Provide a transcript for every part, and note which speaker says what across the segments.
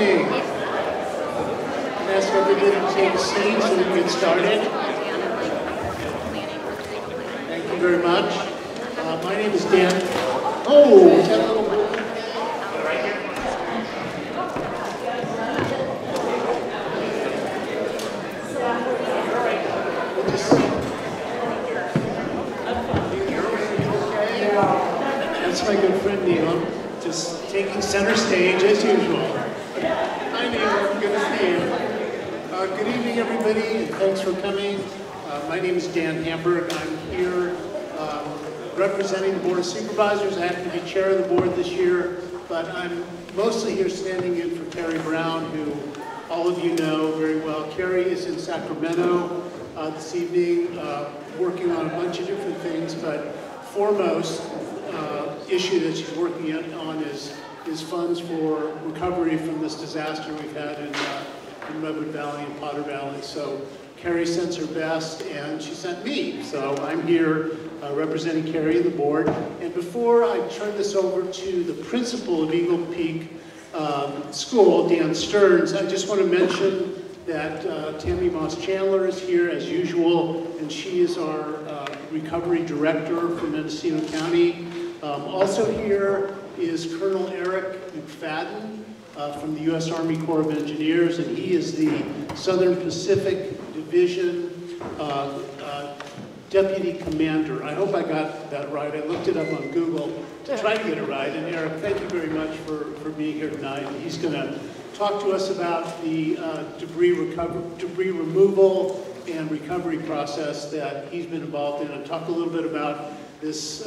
Speaker 1: evening. I'll ask everybody to take a seat so we can get started. Thank you very much. My name is Dan. Oh, is that a little bit? Right here. That's my good friend Neil. Just taking center stage as usual. Hi Neil, good to see you. Good evening everybody, and thanks for coming. My name is Dan Hamburg. I'm here representing the Board of Supervisors. I happen to be chair of the board this year, but I'm mostly here standing in for Carrie Brown, who all of you know very well. Carrie is in Sacramento this evening, working on a bunch of different things, but foremost issue that she's working on is funds for recovery from this disaster we've had in Redwood Valley and Potter Valley. So Carrie sends her best, and she sent me. So I'm here representing Carrie and the board. And before I turn this over to the principal of Eagle Peak School, Dan Stearns, I just want to mention that Tammy Moss-Chandler is here as usual, and she is our recovery director for Mendocino County. Also here is Colonel Eric McFadden from the U.S. Army Corps of Engineers, and he is the Southern Pacific Division Deputy Commander. I hope I got that right. I looked it up on Google to try to get it right. And Eric, thank you very much for being here tonight. He's going to talk to us about the debris removal and recovery process that he's been involved in, and talk a little bit about this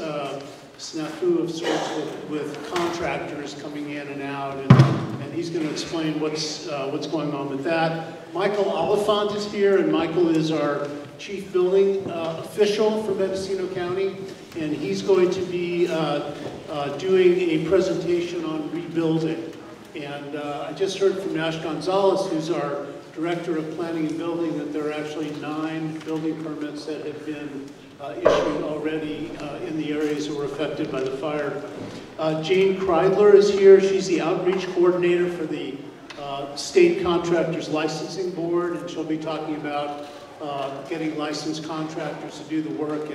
Speaker 1: snafu of sorts with contractors coming in and out, and he's going to explain what's going on with that. Michael Oliphant is here, and Michael is our chief building official for Mendocino County, and he's going to be doing a presentation on rebuilding. And I just heard from Nash Gonzalez, who's our Director of Planning and Building, that there are actually 9 building permits that have been issued already in the areas that were affected by the fire. Jane Kreidler is here. She's the outreach coordinator for the State Contractors Licensing Board, and she'll be talking about getting licensed contractors to do the work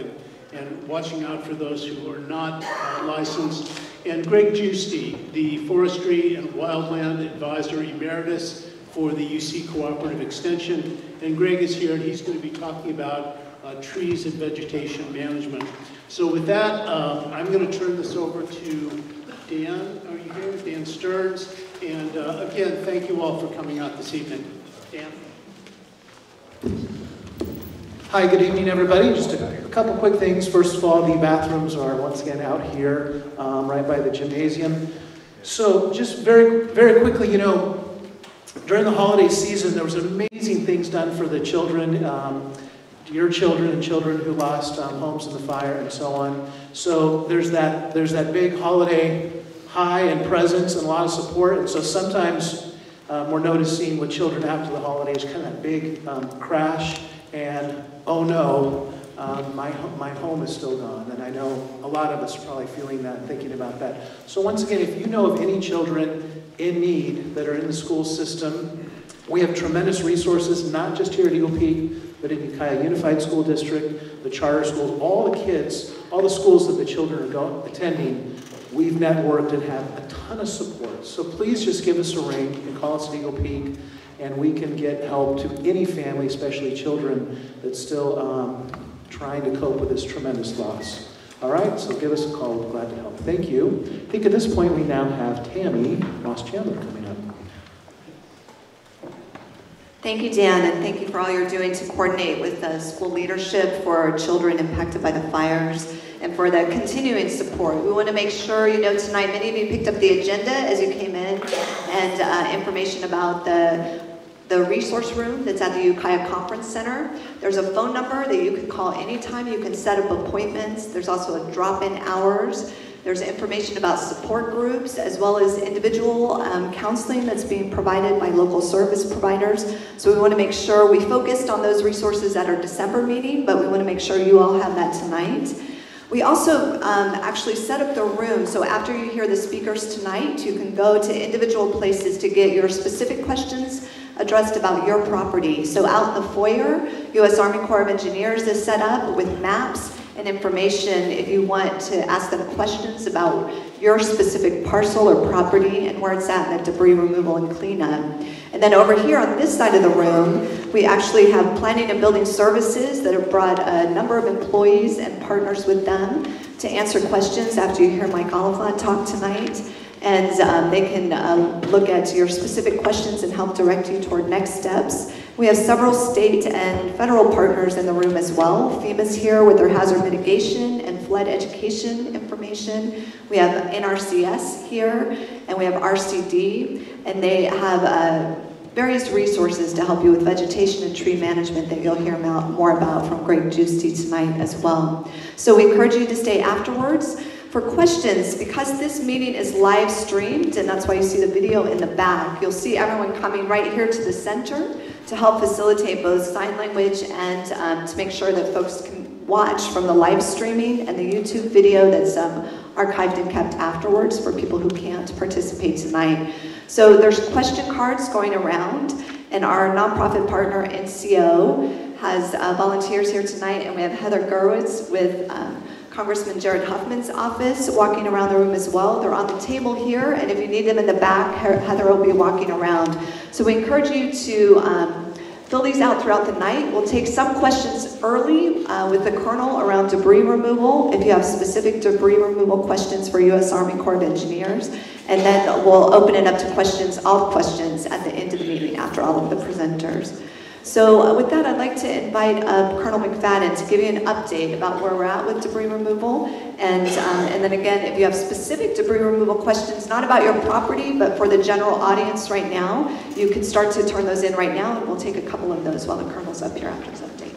Speaker 1: and watching out for those who are not licensed. And Greg Giusti, the Forestry and Wildland Advisor Emeritus for the UC Cooperative Extension. And Greg is here, and he's going to be talking about trees and vegetation management. So with that, I'm going to turn this over to Dan. Are you here? Dan Stearns. And again, thank you all for coming out this evening. Dan.
Speaker 2: Hi, good evening, everybody. Just a couple quick things. First of all, the bathrooms are once again out here, right by the gymnasium. So just very, very quickly, you know, during the holiday season, there was amazing things done for the children, your children and children who lost homes in the fire and so on. So there's that big holiday high and presence and a lot of support. And so sometimes we're noticing with children after the holidays, kind of that big crash. And oh no, my home is still gone. And I know a lot of us are probably feeling that, thinking about that. So once again, if you know of any children in need that are in the school system, we have tremendous resources, not just here at Eagle Peak, but in Ukiah Unified School District, the charter schools, all the kids, all the schools that the children are attending, we've networked and have a ton of support. So please just give us a ring. You can call us at Eagle Peak, and we can get help to any family, especially children, that's still trying to cope with this tremendous loss. All right, so give us a call. We're glad to help. Thank you. I think at this point we now have Tammy Moss-Chandler coming up.
Speaker 3: Thank you, Dan, and thank you for all you're doing to coordinate with the school leadership for children impacted by the fires and for the continuing support. We want to make sure you know tonight, many of you picked up the agenda as you came in, and information about the resource room that's at the Ukiah Conference Center. There's a phone number that you can call anytime. You can set up appointments. There's also a drop-in hours. There's information about support groups as well as individual counseling that's being provided by local service providers. So we want to make sure we focused on those resources at our December meeting, but we want to make sure you all have that tonight. We also actually set up the room, so after you hear the speakers tonight, you can go to individual places to get your specific questions addressed about your property. So out in the foyer, U.S. Army Corps of Engineers is set up with maps and information if you want to ask them questions about your specific parcel or property and where it's at in the debris removal and cleanup. And then over here on this side of the room, we actually have planning and building services that have brought a number of employees and partners with them to answer questions after you hear Mike Oliphant talk tonight. And they can look at your specific questions and help direct you toward next steps. We have several state and federal partners in the room as well. FEMA's here with their hazard mitigation and flood education information. We have NRCS here, and we have RCD, and they have various resources to help you with vegetation and tree management that you'll hear more about from Greg Giusti tonight as well. So we encourage you to stay afterwards for questions. Because this meeting is live streamed, and that's why you see the video in the back, you'll see everyone coming right here to the center to help facilitate both sign language and to make sure that folks can watch from the live streaming and the YouTube video that's archived and kept afterwards for people who can't participate tonight. So there's question cards going around, and our nonprofit partner NCO has volunteers here tonight, and we have Heather Gerwitz with Congressman Jared Huffman's office walking around the room as well. They're on the table here, and if you need them in the back, Heather will be walking around. So we encourage you to fill these out throughout the night. We'll take some questions early with the Colonel around debris removal, if you have specific debris removal questions for U.S. Army Corps of Engineers. And then we'll open it up to questions, all questions, at the end of the meeting after all of the presenters. So with that, I'd like to invite Colonel McFadden to give you an update about where we're at with debris removal. And then again, if you have specific debris removal questions, not about your property, but for the general audience right now, you can start to turn those in right now, and we'll take a couple of those while the Colonel's up here after his update.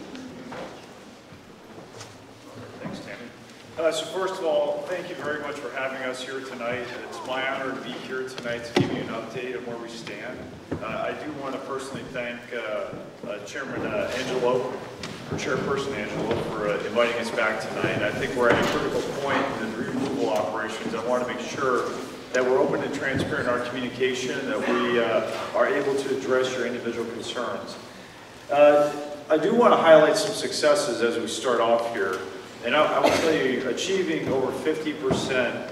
Speaker 4: Thanks, Tammy. So first of all, thank you very much for having us here tonight. It's my honor to be here tonight to give you an update on where we stand. I do want to personally thank Chairman Angelo, or Chairperson Angelo, for inviting us back tonight. I think we're at a critical point in the removal operations. I want to make sure that we're open and transparent in our communication, that we are able to address your individual concerns. I do want to highlight some successes as we start off here. And I will tell you, achieving over 50%,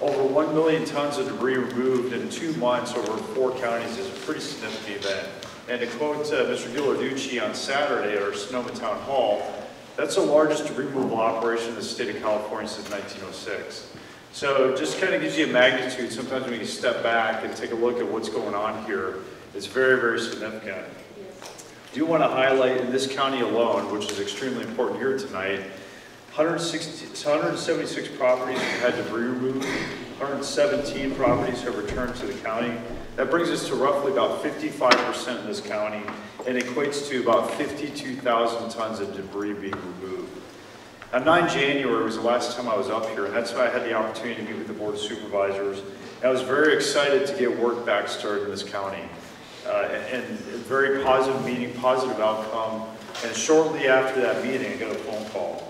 Speaker 4: over 1 million tons of debris removed in 2 months over 4 counties is a pretty significant event. And to quote Mr. Ghilarducci on Saturday at our Sonoma Town Hall, that's the largest debris removal operation in the state of California since 1906. So just kind of gives you a magnitude. Sometimes when you step back and take a look at what's going on here, it's very, very significant. I do want to highlight in this county alone, which is extremely important here tonight, 176 properties have had debris removed, 117 properties have returned to the county. That brings us to roughly about 55% in this county, and equates to about 52,000 tons of debris being removed. Now, 9 January was the last time I was up here, and that's why I had the opportunity to meet with the Board of Supervisors. And I was very excited to get work back started in this county. And a very positive meeting, positive outcome, and shortly after that meeting, I got a phone call.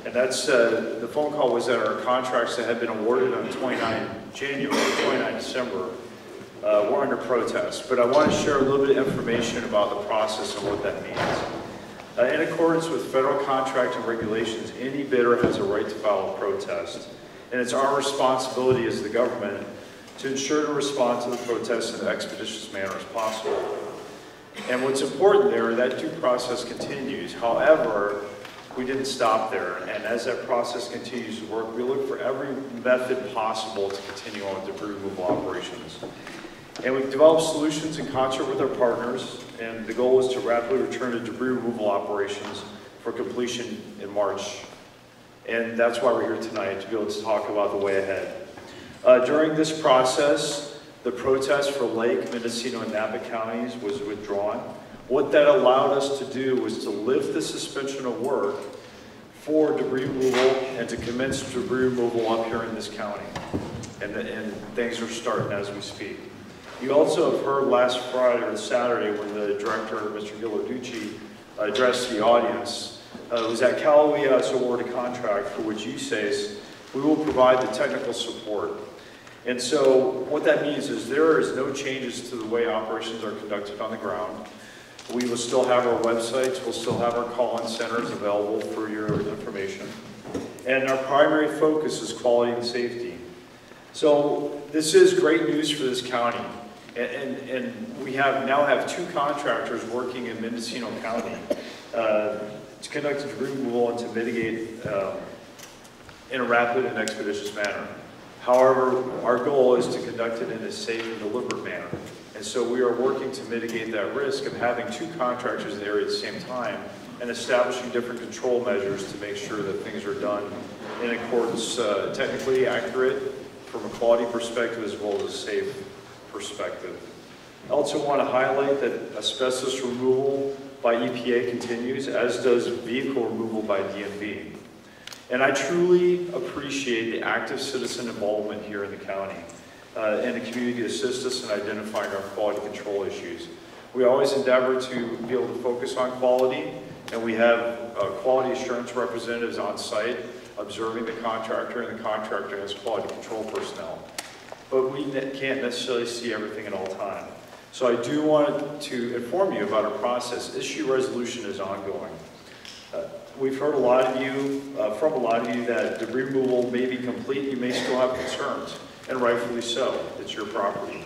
Speaker 4: And that's, the phone call was that our contracts that had been awarded on 29 January, 29 December, were under protest. But I want to share a little bit of information about the process and what that means. In accordance with federal contracting regulations, any bidder has a right to file a protest. And it's our responsibility as the government to ensure to respond to the protest in an expeditious manner as possible. And what's important there, that due process continues. However, we didn't stop there, and as that process continues to work, we look for every method possible to continue on with debris removal operations. And we've developed solutions in concert with our partners, and the goal is to rapidly return to debris removal operations for completion in March. And that's why we're here tonight, to be able to talk about the way ahead. During this process, the protest for Lake, Mendocino, and Napa counties was withdrawn. What that allowed us to do was to lift the suspension of work for debris removal and to commence debris removal up here in this county. And things are starting as we speak. You also have heard last Friday or Saturday when the director, Mr. Ghilarducci, addressed the audience, was that Cal OES awarded a contract for which USACE, we will provide the technical support. And so what that means is there is no changes to the way operations are conducted on the ground. We will still have our websites, we'll still have our call-in centers available for your information. And our primary focus is quality and safety. So this is great news for this county. And we now have 2 contractors working in Mendocino County to conduct debris removal and to mitigate in a rapid and expeditious manner. However, our goal is to conduct it in a safe and deliberate manner. And so we are working to mitigate that risk of having 2 contractors in the area at the same time and establishing different control measures to make sure that things are done in accordance, technically accurate from a quality perspective as well as a safe perspective. I also want to highlight that asbestos removal by EPA continues, as does vehicle removal by DMV. And I truly appreciate the active citizen involvement here in the county and the community to assist us in identifying our quality control issues. We always endeavor to be able to focus on quality, and we have quality assurance representatives on site observing the contractor, and the contractor has quality control personnel. But we can't necessarily see everything at all time. So I do want to inform you about our process. Issue resolution is ongoing. We've heard from a lot of you that debris removal may be complete. You may still have concerns, and rightfully so. It's your property.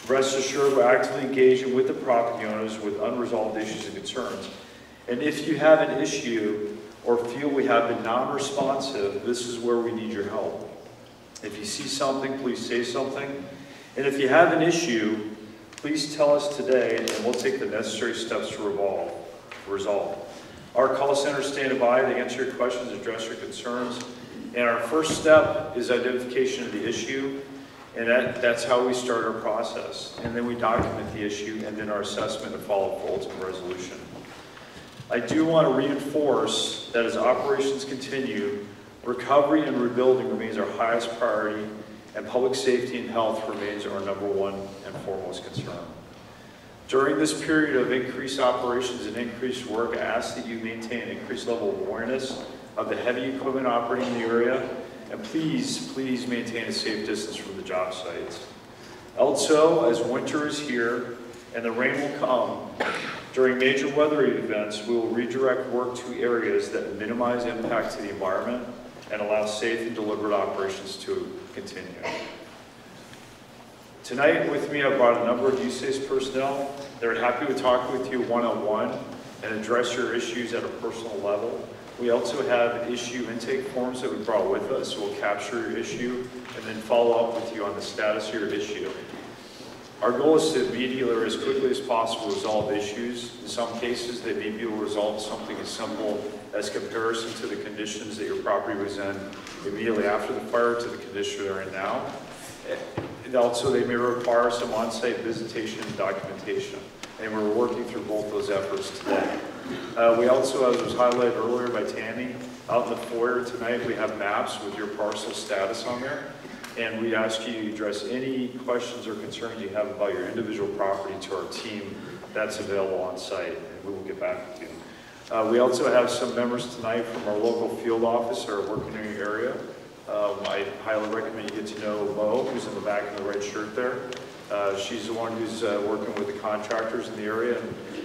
Speaker 4: Rest assured, we're actively engaging with the property owners with unresolved issues and concerns. And if you have an issue or feel we have been non-responsive, this is where we need your help. If you see something, please say something. And if you have an issue, please tell us today, and we'll take the necessary steps to resolve. Our call centers stand by to answer your questions, address your concerns. And our first step is identification of the issue, and that's how we start our process. And then we document the issue, and then our assessment and follow-up for ultimate resolution. I do want to reinforce that as operations continue, recovery and rebuilding remains our highest priority, and public safety and health remains our #1 and foremost concern. During this period of increased operations and increased work, I ask that you maintain an increased level of awareness of the heavy equipment operating in the area, and please maintain a safe distance from the job sites. Also, as winter is here and the rain will come, during major weather events, we will redirect work to areas that minimize impact to the environment and allow safe and deliberate operations to continue. Tonight with me, I've brought a number of USACE personnel. They're happy to talk with you one-on-one and address your issues at a personal level. We also have issue intake forms that we brought with us, so we'll capture your issue and then follow up with you on the status of your issue. Our goal is to immediately or as quickly as possible resolve issues. In some cases, they may be able to resolve something as simple as comparison to the conditions that your property was in immediately after the fire to the condition they're in now. And also, they may require some on-site visitation and documentation, and we're working through both those efforts today. We also, as was highlighted earlier by Tammy, out in the foyer tonight, we have maps with your parcel status on there, and we ask you to address any questions or concerns you have about your individual property to our team that's available on site, and we will get back with you. We also have some members tonight from our local field office that are working in your area. I highly recommend you get to know Mo, who's in the back in the red shirt there. She's the one who's working with the contractors in the area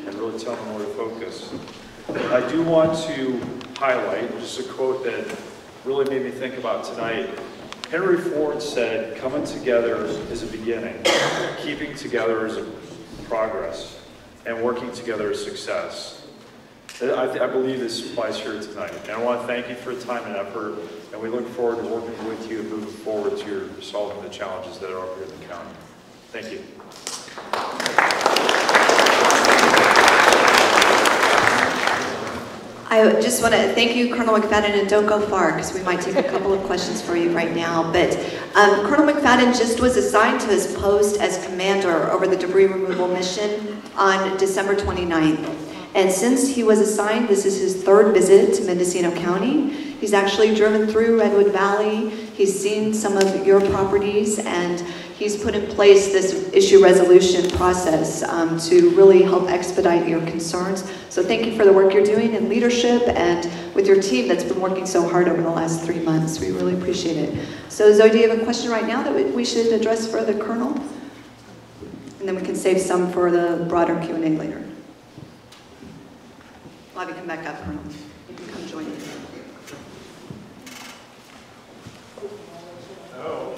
Speaker 4: and really telling them where to focus. I do want to highlight just a quote that really made me think about tonight. Henry Ford said, "Coming together is a beginning, keeping together is a progress, and working together is success." I believe this applies here tonight. And I want to thank you for the time and effort, and we look forward to working with you and moving forward to your solving the challenges that are up here in the county. Thank you.
Speaker 3: I just want to thank you, Colonel McFadden, and don't go far because we might take a couple of questions for you right now. But Colonel McFadden just was assigned to his post as commander over the debris removal mission on December 29th. And since he was assigned, this is his 3rd visit to Mendocino County. He's actually driven through Redwood Valley. He's seen some of your properties, and he's put in place this issue resolution process to really help expedite your concerns. So thank you for the work you're doing in leadership and with your team that's been working so hard over the last 3 months. We really appreciate it. So Zoe, do you have a question right now that we should address for the Colonel? And then we can save some for the broader Q&A later. I'll have you come back up, Colonel. You can come join me.
Speaker 4: Oh.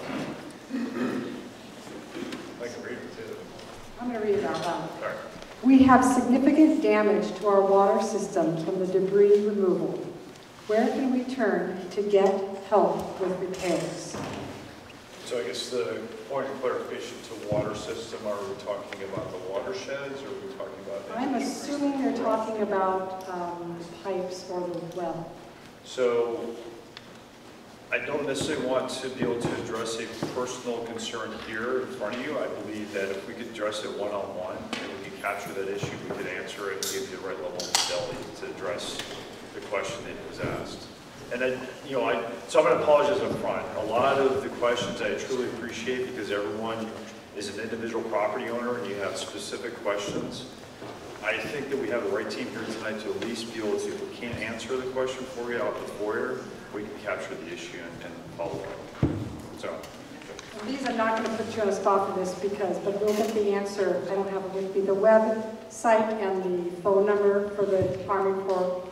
Speaker 4: I can read it too.
Speaker 5: I'm going to read it out loud.
Speaker 4: Sorry.
Speaker 5: We have significant damage to our water systems from the debris removal. Where can we turn to get help with repairs?
Speaker 4: So I guess the point of clarification to water system, are we talking about the watersheds or are we talking about?
Speaker 5: I'm assuming you're talking about pipes or the well.
Speaker 4: So I don't necessarily want to be able to address a personal concern here in front of you. I believe that if we could address it one-on-one and we could capture that issue, we could answer it and give you the right level of fidelity to address the question that was asked. And then, so I'm going to apologize up front. A lot of the questions I truly appreciate because everyone is an individual property owner and you have specific questions. I think that we have the right team here tonight to at least be able to, if we can't answer the question for you out the foyer, we can capture the issue and follow up. So.
Speaker 5: These, I'm not going to put you on the spot for this but we'll get the answer. I don't have it with me. The website and the phone number for the Army Corps,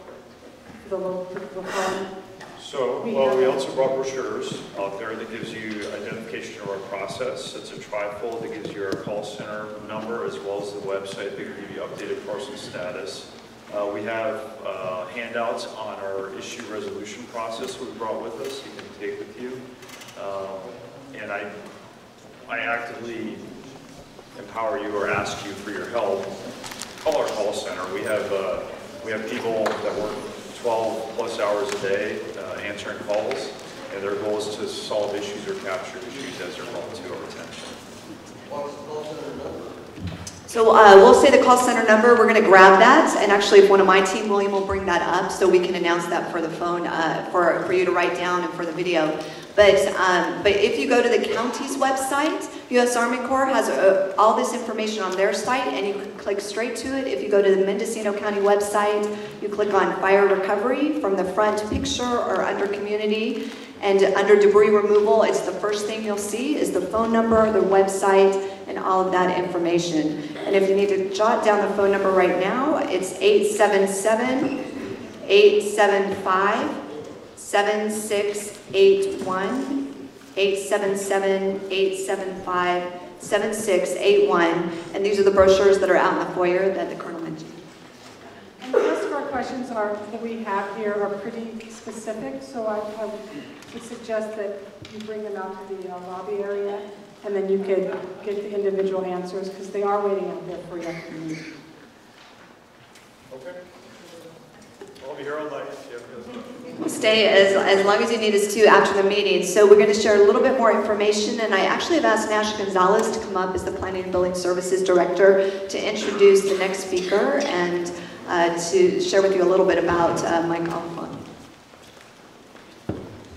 Speaker 5: the local column.
Speaker 4: So, well, we also brought brochures out there that gives you identification of our process. It's a trifold that gives you our call center number as well as the website that will give you updated parcel status. We have handouts on our issue resolution process we brought with us you can take with you. And I actively empower you or ask you for your help. Call our call center. We have people that work 12 plus hours a day answering calls, and their goal is to solve issues or capture issues as they're brought to our attention.
Speaker 6: What's the call center number?
Speaker 3: So we'll say the call center number. We're going to grab that, and actually, if one of my team, William, will bring that up, so we can announce that for the phone, for you to write down and for the video. But if you go to the county's website, U.S. Army Corps has all this information on their site, and you can click straight to it. If you go to the Mendocino County website, you click on fire recovery from the front picture or under community, and under debris removal, it's the first thing you'll see is the phone number, the website, and all of that information. And if you need to jot down the phone number right now, it's 877-875-7681, 877-875-7681, and these are the brochures that are out in the foyer that the Colonel mentioned.
Speaker 5: And most of our questions that we have here are pretty specific, so I would suggest that you bring them out to the lobby area, and then you could get the individual answers, because they are waiting out there for you.
Speaker 4: Okay. I'll be here all night.
Speaker 3: We'll stay as long as you need us to after the meeting. So we're going to share a little bit more information, and I actually have asked Nash Gonzalez to come up as the Planning and Building Services Director to introduce the next speaker and to share with you a little bit about Mike Oliphant.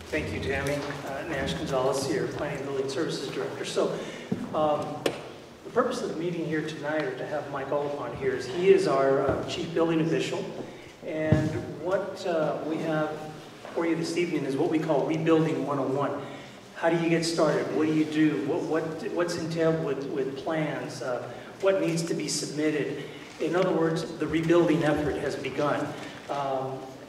Speaker 7: Thank you, Tammy. Nash Gonzalez here, Planning and Building Services Director. So the purpose of the meeting here tonight, or to have Mike Oliphant here, is he is our Chief Building Official. And what we have for you this evening is what we call Rebuilding 101. How do you get started? What do you do? What's entailed with plans? What needs to be submitted? In other words, the rebuilding effort has begun.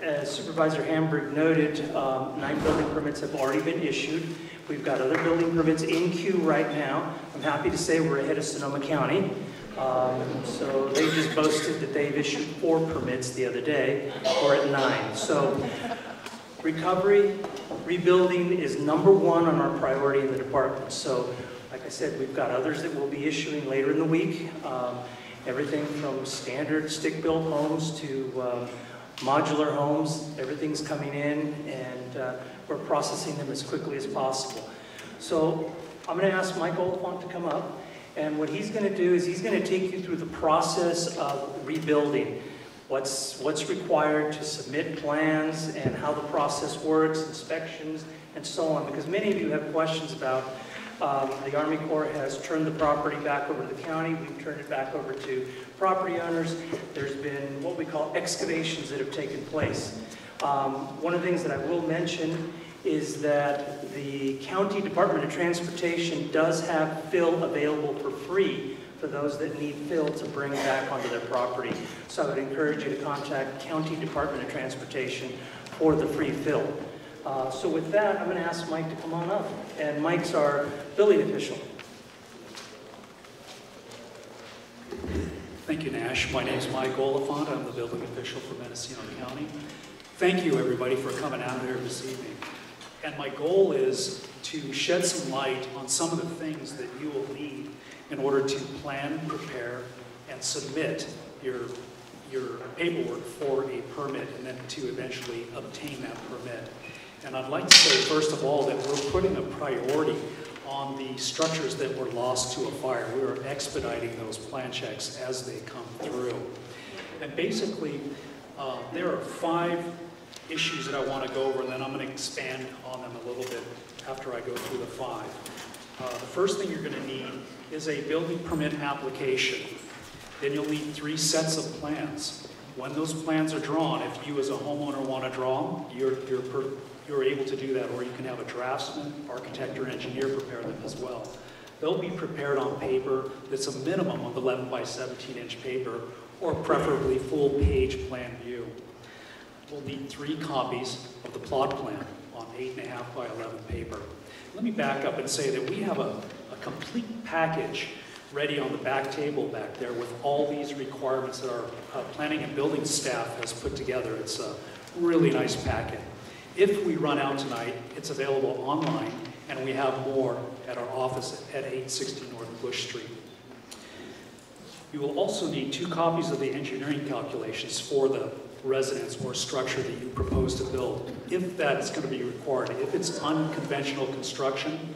Speaker 7: As Supervisor Hamburg noted, 9 building permits have already been issued. We've got other building permits in queue right now. I'm happy to say we're ahead of Sonoma County. So they just boasted that they've issued 4 permits the other day. We're at 9. So recovery, rebuilding is #1 on our priority in the department. So like I said, we've got others that we'll be issuing later in the week. Everything from standard stick-built homes to modular homes, everything's coming in, and we're processing them as quickly as possible. So I'm going to ask Mike Oliphant to come up, and what he's going to do is he's going to take you through the process of rebuilding. What's required to submit plans and how the process works, inspections, and so on, because many of you have questions about The Army Corps has turned the property back over to the county. We've turned it back over to property owners. There's been what we call excavations that have taken place. One of the things that I will mention is that the County Department of Transportation does have fill available for free for those that need fill to bring back onto their property. So I would encourage you to contact County Department of Transportation for the free fill. So with that, I'm going to ask Mike to come on up. And Mike's our building official.
Speaker 8: Thank you, Nash. My name is Mike Oliphant. I'm the building official for Mendocino County. Thank you, everybody, for coming out here this evening. And my goal is to shed some light on some of the things that you will need in order to plan, prepare, and submit your paperwork for a permit and then to eventually obtain that permit. And I'd like to say, first of all, that we're putting a priority on the structures that were lost to a fire. We are expediting those plan checks as they come through. And basically, there are 5 issues that I want to go over, and then I'm going to expand on them a little bit after I go through the 5. The first thing you're going to need is a building permit application. Then you'll need 3 sets of plans. When those plans are drawn, if you as a homeowner want to draw them, you're able to do that, or you can have a draftsman, architect, or engineer prepare them as well. They'll be prepared on paper that's a minimum of 11 by 17 inch paper, or preferably full page plan view. We'll need 3 copies of the plot plan on 8.5 by 11 paper. Let me back up and say that we have a complete package ready on the back table back there with all these requirements that our planning and building staff has put together. It's a really nice packet. If we run out tonight, it's available online, and we have more at our office at 860 North Bush Street. You will also need 2 copies of the engineering calculations for the residence or structure that you propose to build, if that's going to be required. If it's unconventional construction,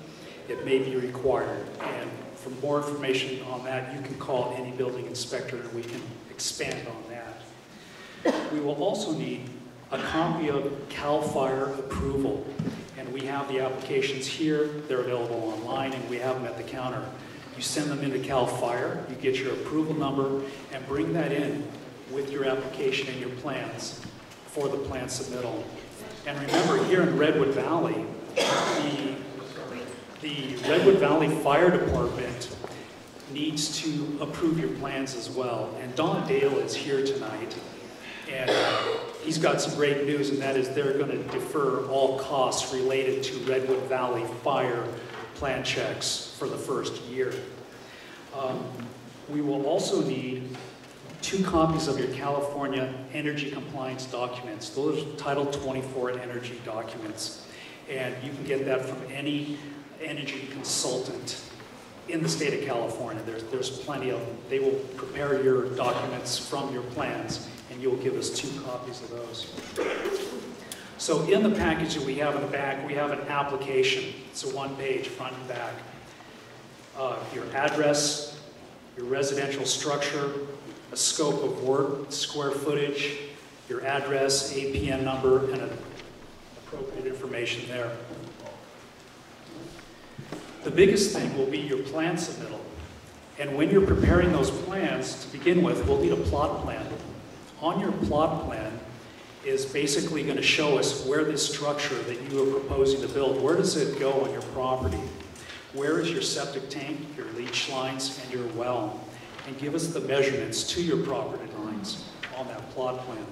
Speaker 8: it may be required. And for more information on that, you can call any building inspector and we can expand on that. We will also need a copy of CAL FIRE approval. And we have the applications here, they're available online, and we have them at the counter. You send them into CAL FIRE, you get your approval number, and bring that in with your application and your plans for the plan submittal. And remember, here in Redwood Valley, the Redwood Valley Fire Department needs to approve your plans as well. And Don Dale is here tonight, and he's got some great news, and that is they're going to defer all costs related to Redwood Valley Fire plan checks for the first year. We will also need 2 copies of your California energy compliance documents. Those are Title 24 energy documents. And you can get that from any energy consultant in the state of California. There's plenty of them. They will prepare your documents from your plans, and you'll give us 2 copies of those. So in the package that we have in the back, we have an application. It's a 1-page, front and back. Your address, your residential structure, a scope of work, square footage, your address, APN number, and appropriate information there. The biggest thing will be your plan submittal. And when you're preparing those plans, to begin with, we'll need a plot plan. On your plot plan is basically going to show us where this structure that you are proposing to build, where does it go on your property? Where is your septic tank, your leach lines, and your well? And give us the measurements to your property lines on that plot plan.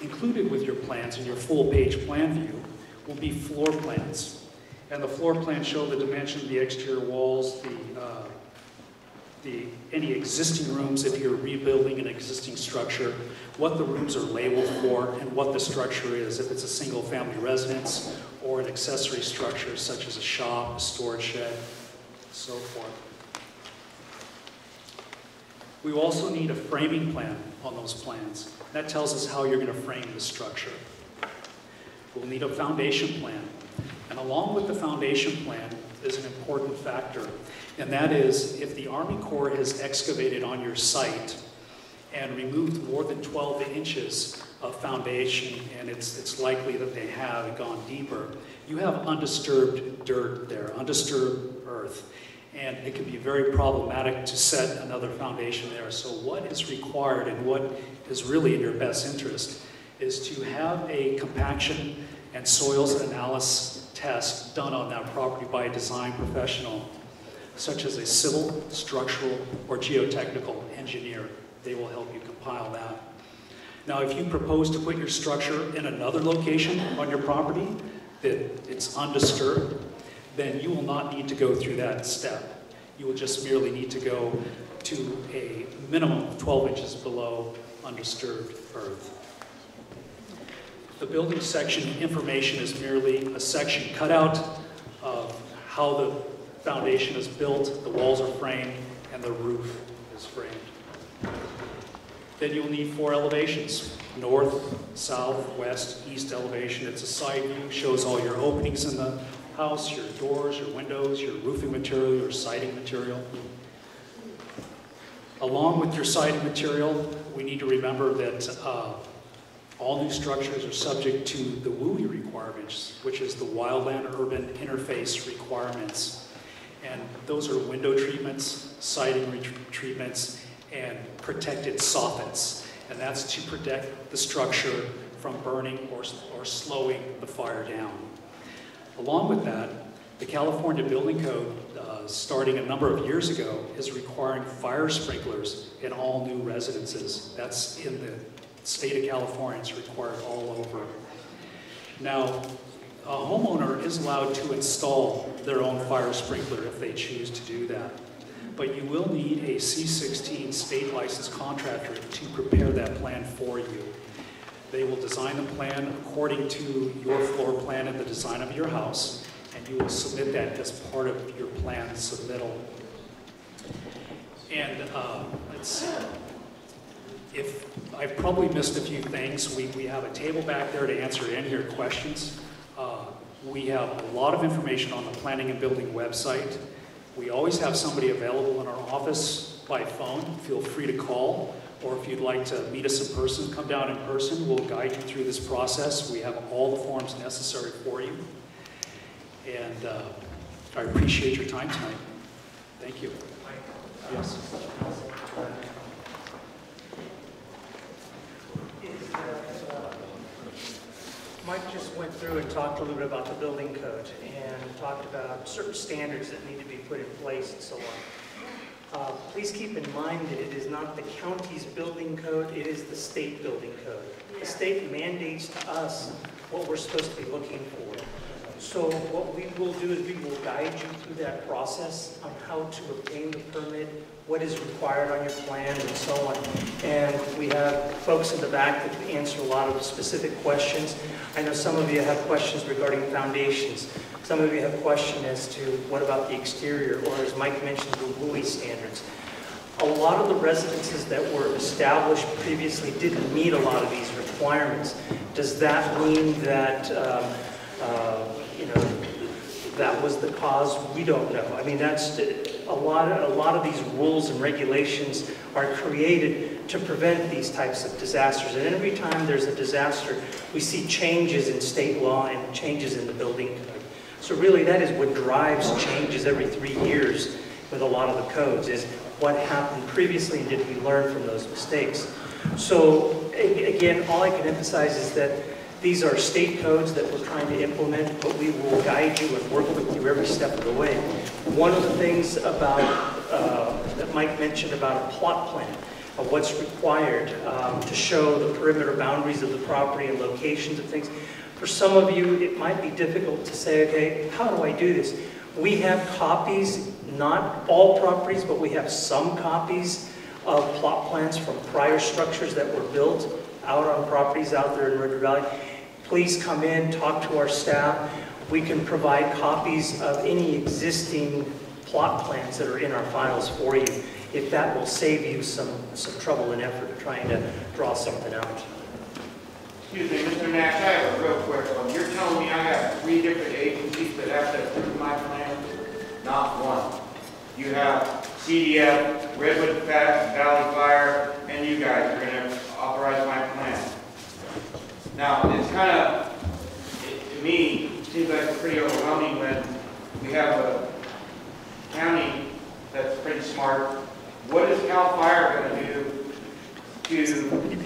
Speaker 8: Included with your plans and your full-page plan view will be floor plans. And the floor plans show the dimension of the exterior walls, any existing rooms if you're rebuilding an existing structure, what the rooms are labeled for, and what the structure is, if it's a single-family residence or an accessory structure such as a shop, a storage shed, and so forth. We also need a framing plan on those plans. That tells us how you're going to frame the structure. We'll need a foundation plan. And along with the foundation plan is an important factor, and that is if the Army Corps has excavated on your site and removed more than 12 inches a foundation, and it's likely that they have gone deeper, you have undisturbed dirt there, undisturbed earth, and it can be very problematic to set another foundation there. So what is required and what is really in your best interest is to have a compaction and soils analysis test done on that property by a design professional, such as a civil, structural, or geotechnical engineer. They will help you compile that. Now, if you propose to put your structure in another location on your property that it's undisturbed, then you will not need to go through that step. You will just merely need to go to a minimum of 12 inches below undisturbed earth. The building section information is merely a section cut out of how the foundation is built, the walls are framed, and the roof is framed. Then you'll need 4 elevations: north, south, west, east elevation. It's a side view, shows all your openings in the house, your doors, your windows, your roofing material, your siding material. Along with your siding material, we need to remember that all new structures are subject to the WUI requirements, which is the Wildland-Urban Interface requirements. And those are window treatments, siding treatments, and protected soffits. And that's to protect the structure from burning or slowing the fire down. Along with that, the California Building Code, starting a number of years ago, is requiring fire sprinklers in all new residences. That's in the state of California. It's required all over. Now, a homeowner is allowed to install their own fire sprinkler if they choose to do that. But you will need a C16 state licensed contractor to prepare that plan for you. They will design the plan according to your floor plan and the design of your house, and you will submit that as part of your plan submittal. And let's see. If I've probably missed a few things, we have a table back there to answer any of your questions. We have a lot of information on the planning and building website. We always have somebody available in our office by phone. Feel free to call, or if you'd like to meet us in person, come down in person. We'll guide you through this process. We have all the forms necessary for you. And I appreciate your time tonight. Thank you. Yes.
Speaker 7: Mike just went through and talked a little bit about the building code and talked about certain standards that need to be put in place and so on. Please keep in mind that it is not the county's building code, it is the state building code. The state mandates to us what we're supposed to be looking for. So what we will do is we will guide you through that process on how to obtain the permit, what is required on your plan, and so on. And we have folks in the back that can answer a lot of specific questions. I know some of you have questions regarding foundations. Some of you have questions as to what about the exterior, or as Mike mentioned, the WUI standards. A lot of the residences that were established previously didn't meet a lot of these requirements. Does that mean that that was the cause? We don't know. I mean, that's a lot of these rules and regulations are created to prevent these types of disasters. And every time there's a disaster, we see changes in state law and changes in the building code. So really, that is what drives changes every 3 years with a lot of the codes, is what happened previously and did we learn from those mistakes. So again, all I can emphasize is that these are state codes that we're trying to implement, but we will guide you and work with you every step of the way. One of the things about that Mike mentioned about a plot plan of what's required to show the perimeter boundaries of the property and locations of things. For some of you, it might be difficult to say, okay, how do I do this? We have copies, not all properties, but we have some copies of plot plans from prior structures that were built out on properties out there in Redwood Valley. Please come in, talk to our staff. We can provide copies of any existing plot plans that are in our files for you, if that will save you some trouble and effort trying to draw something out.
Speaker 9: Excuse me, Mr. Nash, I have a real quick one. You're telling me I have 3 different agencies that have to approve my plan? Not one. You have Redwood Valley Fire, and you guys are going to authorize my plan. Now, it's kind of, to me, seems like it's pretty overwhelming when we have a county that's pretty smart. What is CAL FIRE going to do to,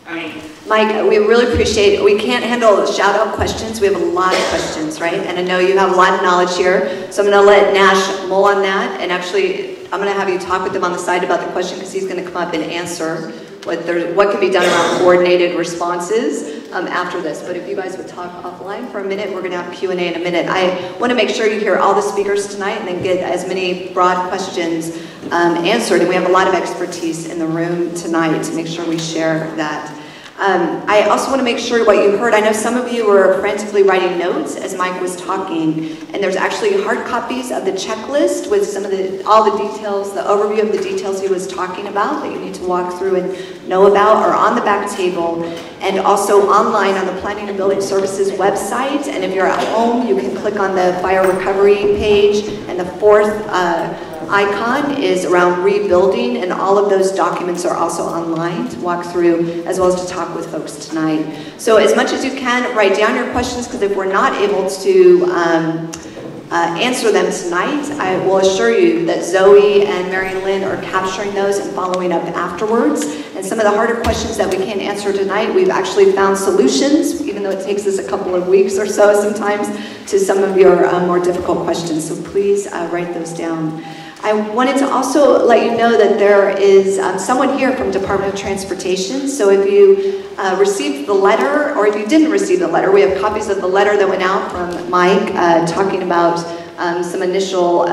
Speaker 9: I mean,
Speaker 3: Mike, we really appreciate, we can't handle shout-out questions. We have a lot of questions, right? And I know you have a lot of knowledge here. So I'm going to let Nash mull on that. And actually, I'm going to have you talk with him on the side about the question because he's going to come up and answer what can be done around coordinated responses after this. But if you guys would talk offline for a minute, we're going to have Q&A in a minute. I want to make sure you hear all the speakers tonight and then get as many broad questions answered. And we have a lot of expertise in the room tonight to make sure we share that. I also want to make sure what you heard, I know some of you were frantically writing notes as Mike was talking, and there's actually hard copies of the checklist with some of all the details, the overview of the details he was talking about that you need to walk through and know about are on the back table, and also online on the Planning and Building Services website. And if you're at home, you can click on the fire recovery page, and the fourth icon is around rebuilding, and all of those documents are also online to walk through as well as to talk with folks tonight. So as much as you can, write down your questions, because if we're not able to answer them tonight, I will assure you that Zoe and Mary Lynn are capturing those and following up afterwards. And some of the harder questions that we can't answer tonight, we've actually found solutions, even though it takes us a couple of weeks or so sometimes, to some of your more difficult questions. So please write those down. I wanted to also let you know that there is someone here from Department of Transportation. So if you received the letter, or if you didn't receive the letter, we have copies of the letter that went out from Mike talking about some initial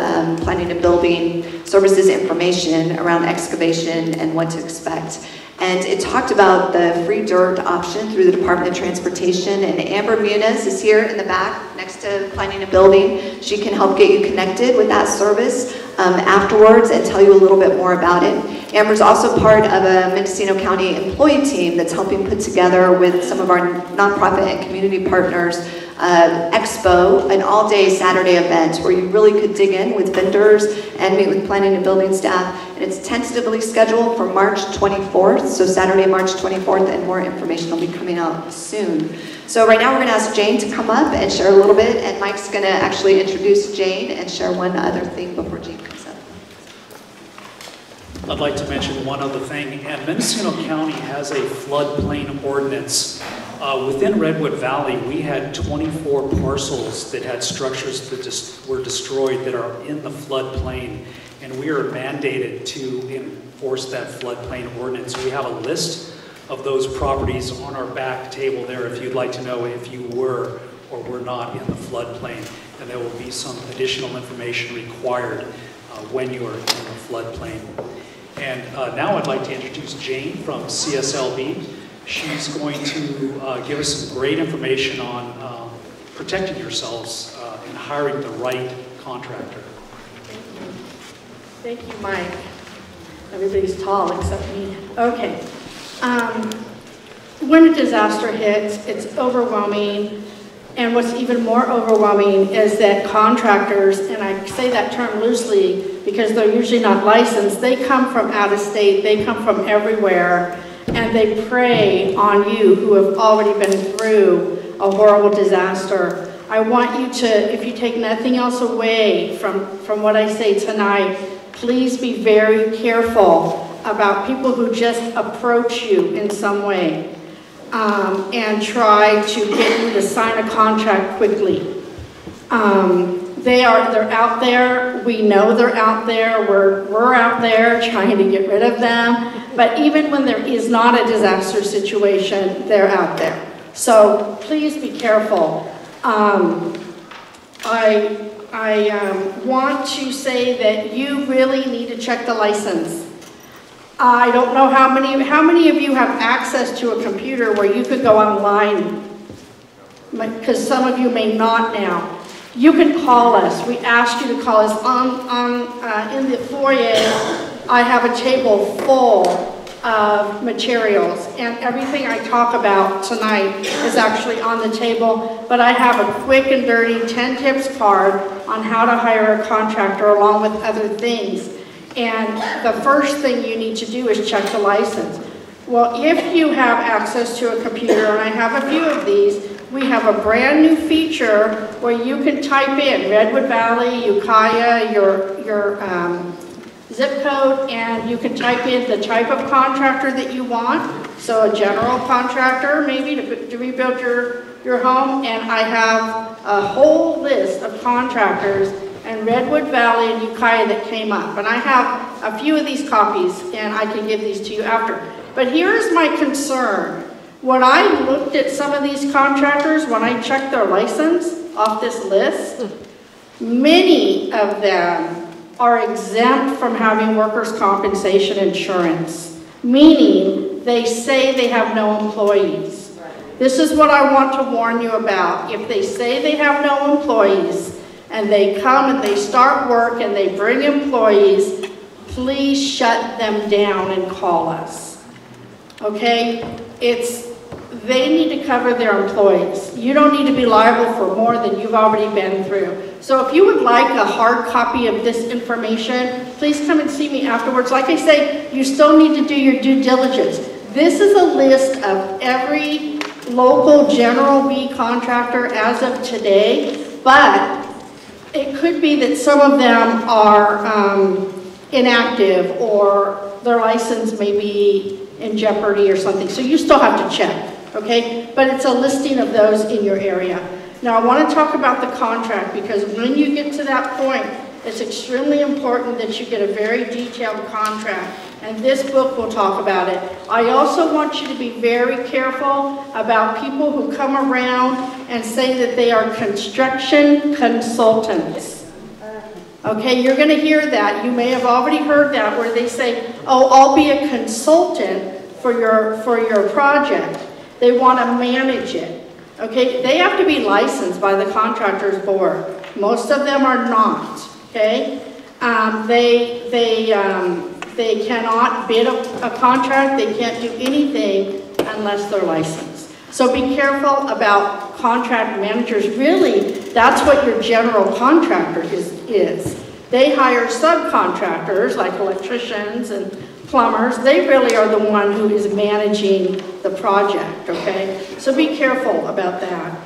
Speaker 3: planning and building services information around excavation and what to expect. And it talked about the free dirt option through the Department of Transportation. And Amber Muniz is here in the back next to Planning and Building. She can help get you connected with that service afterwards and tell you a little bit more about it. Amber's also part of a Mendocino County employee team that's helping put together with some of our nonprofit and community partners Expo, an all-day Saturday event where you really could dig in with vendors and meet with planning and building staff. And it's tentatively scheduled for March 24th, so Saturday, March 24th, and more information will be coming out soon. So right now we're going to ask Jane to come up and share a little bit, and Mike's going to actually introduce Jane and share one other thing before Jane comes up.
Speaker 8: I'd like to mention one other thing, and Mendocino County has a floodplain ordinance. Within Redwood Valley, we had 24 parcels that had structures that were destroyed that are in the floodplain, and we are mandated to enforce that floodplain ordinance. We have a list of those properties on our back table there if you'd like to know if you were or were not in the floodplain, and there will be some additional information required when you are in the floodplain. And now I'd like to introduce Jane from CSLB. She's going to give us some great information on protecting yourselves and hiring the right contractor.
Speaker 10: Thank you, Mike. Everybody's tall except me. Okay. When a disaster hits, it's overwhelming. And what's even more overwhelming is that contractors, and I say that term loosely because they're usually not licensed, they come from out of state, they come from everywhere, and they prey on you who have already been through a horrible disaster. I want you to, if you take nothing else away from what I say tonight, please be very careful about people who just approach you in some way and try to get you to sign a contract quickly. They're out there. We know they're out there. We're out there trying to get rid of them. But even when there is not a disaster situation, they're out there. So please be careful. I want to say that you really need to check the license. I don't know how many of you have access to a computer where you could go online, because some of you may not now. You can call us. We ask you to call us. In the foyer, I have a table full of materials, and everything I talk about tonight is actually on the table, but I have a quick and dirty 10 tips card on how to hire a contractor along with other things. And the first thing you need to do is check the license. Well, if you have access to a computer, and I have a few of these, we have a brand new feature where you can type in Redwood Valley, Ukiah, your zip code, and you can type in the type of contractor that you want. So a general contractor, maybe to rebuild your home, and I have a whole list of contractors in Redwood Valley and Ukiah that came up. And I have a few of these copies, and I can give these to you after. But here's my concern. When I looked at some of these contractors, when I checked their license off this list, many of them are exempt from having workers' compensation insurance, meaning they say they have no employees. This is what I want to warn you about. If they say they have no employees and they come and they start work and they bring employees, please shut them down and call us. Okay? They need to cover their employees. You don't need to be liable for more than you've already been through. So if you would like a hard copy of this information, please come and see me afterwards. Like I say, you still need to do your due diligence. This is a list of every local General B contractor as of today, but it could be that some of them are inactive or their license may be in jeopardy or something. So you still have to check. Okay, but it's a listing of those in your area. Now I want to talk about the contract because when you get to that point, it's extremely important that you get a very detailed contract, and this book will talk about it. I also want you to be very careful about people who come around and say that they are construction consultants. Okay, you're going to hear that. You may have already heard that where they say, oh, I'll be a consultant for your project. They want to manage it. Okay, they have to be licensed by the contractors board. Most of them are not. Okay, they cannot bid a contract. They can't do anything unless they're licensed. So be careful about contract managers. Really, that's what your general contractor is. They hire subcontractors like electricians and plumbers. They really are the one who is managing the project, okay? So be careful about that.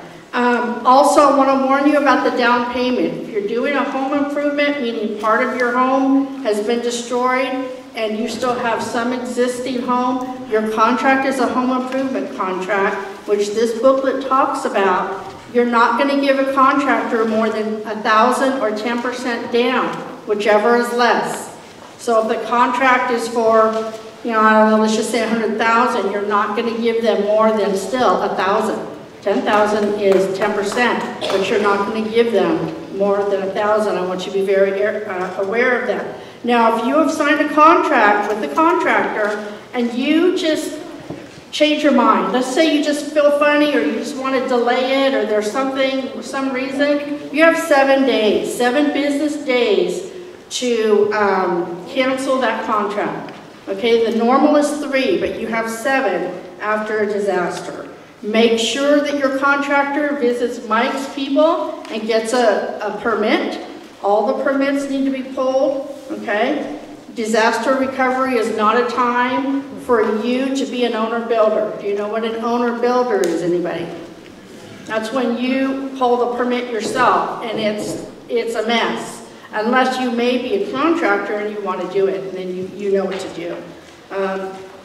Speaker 10: Also, I want to warn you about the down payment. If you're doing a home improvement, meaning part of your home has been destroyed and you still have some existing home, your contract is a home improvement contract, which this booklet talks about. You're not going to give a contractor more than 1,000 or 10% down, whichever is less. So if the contract is for, I don't know, let's just say 100,000, you're not going to give them more than still 1,000. 10,000 is 10%, but you're not going to give them more than 1,000. I want you to be very aware of that. Now, if you have signed a contract with the contractor and you just change your mind, let's say you just feel funny or you just want to delay it or there's something, for some reason, you have 7 days, 7 business days to cancel that contract. Okay, the normal is 3, but you have 7 after a disaster. Make sure that your contractor visits Mike's people and gets a permit. All the permits need to be pulled, okay? Disaster recovery is not a time for you to be an owner-builder. Do you know what an owner-builder is, anybody? That's when you pull the permit yourself and it's a mess. Unless you may be a contractor and you want to do it, and then you know what to do.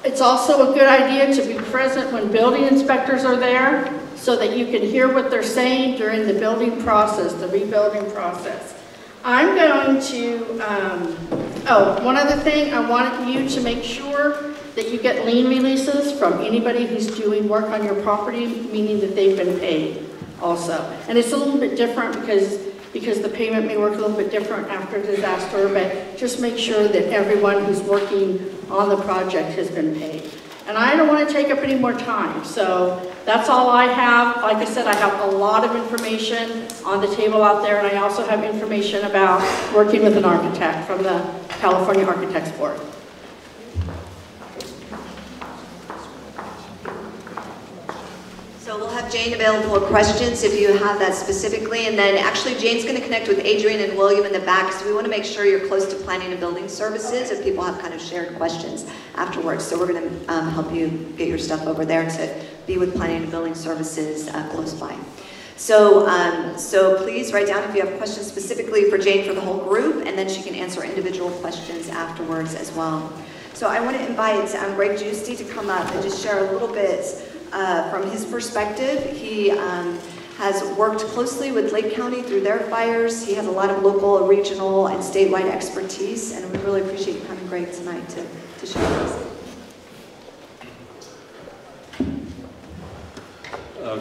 Speaker 10: It's also a good idea to be present when building inspectors are there so that you can hear what they're saying during the building process, the rebuilding process. I'm going to, one other thing, I want you to make sure that you get lien releases from anybody who's doing work on your property, meaning that they've been paid also. And it's a little bit different because the payment may work a little bit different after a disaster, but just make sure that everyone who's working on the project has been paid. And I don't want to take up any more time, so that's all I have. Like I said, I have a lot of information on the table out there, and I also have information about working with an architect from the California Architects Board.
Speaker 3: So So we'll have Jane available for questions if you have that specifically. And then actually Jane's going to connect with Adrian and William in the back because we want to make sure you're close to planning and building services if people have kind of shared questions afterwards. So we're going to help you get your stuff over there to be with planning and building services close by. So, so please write down if you have questions specifically for Jane for the whole group, and then she can answer individual questions afterwards as well. So I want to invite Greg Giusti to come up and just share a little bit from his perspective. He has worked closely with Lake County through their fires. He has a lot of local, regional, and statewide expertise, and we really appreciate you coming, Greg, tonight to share with us.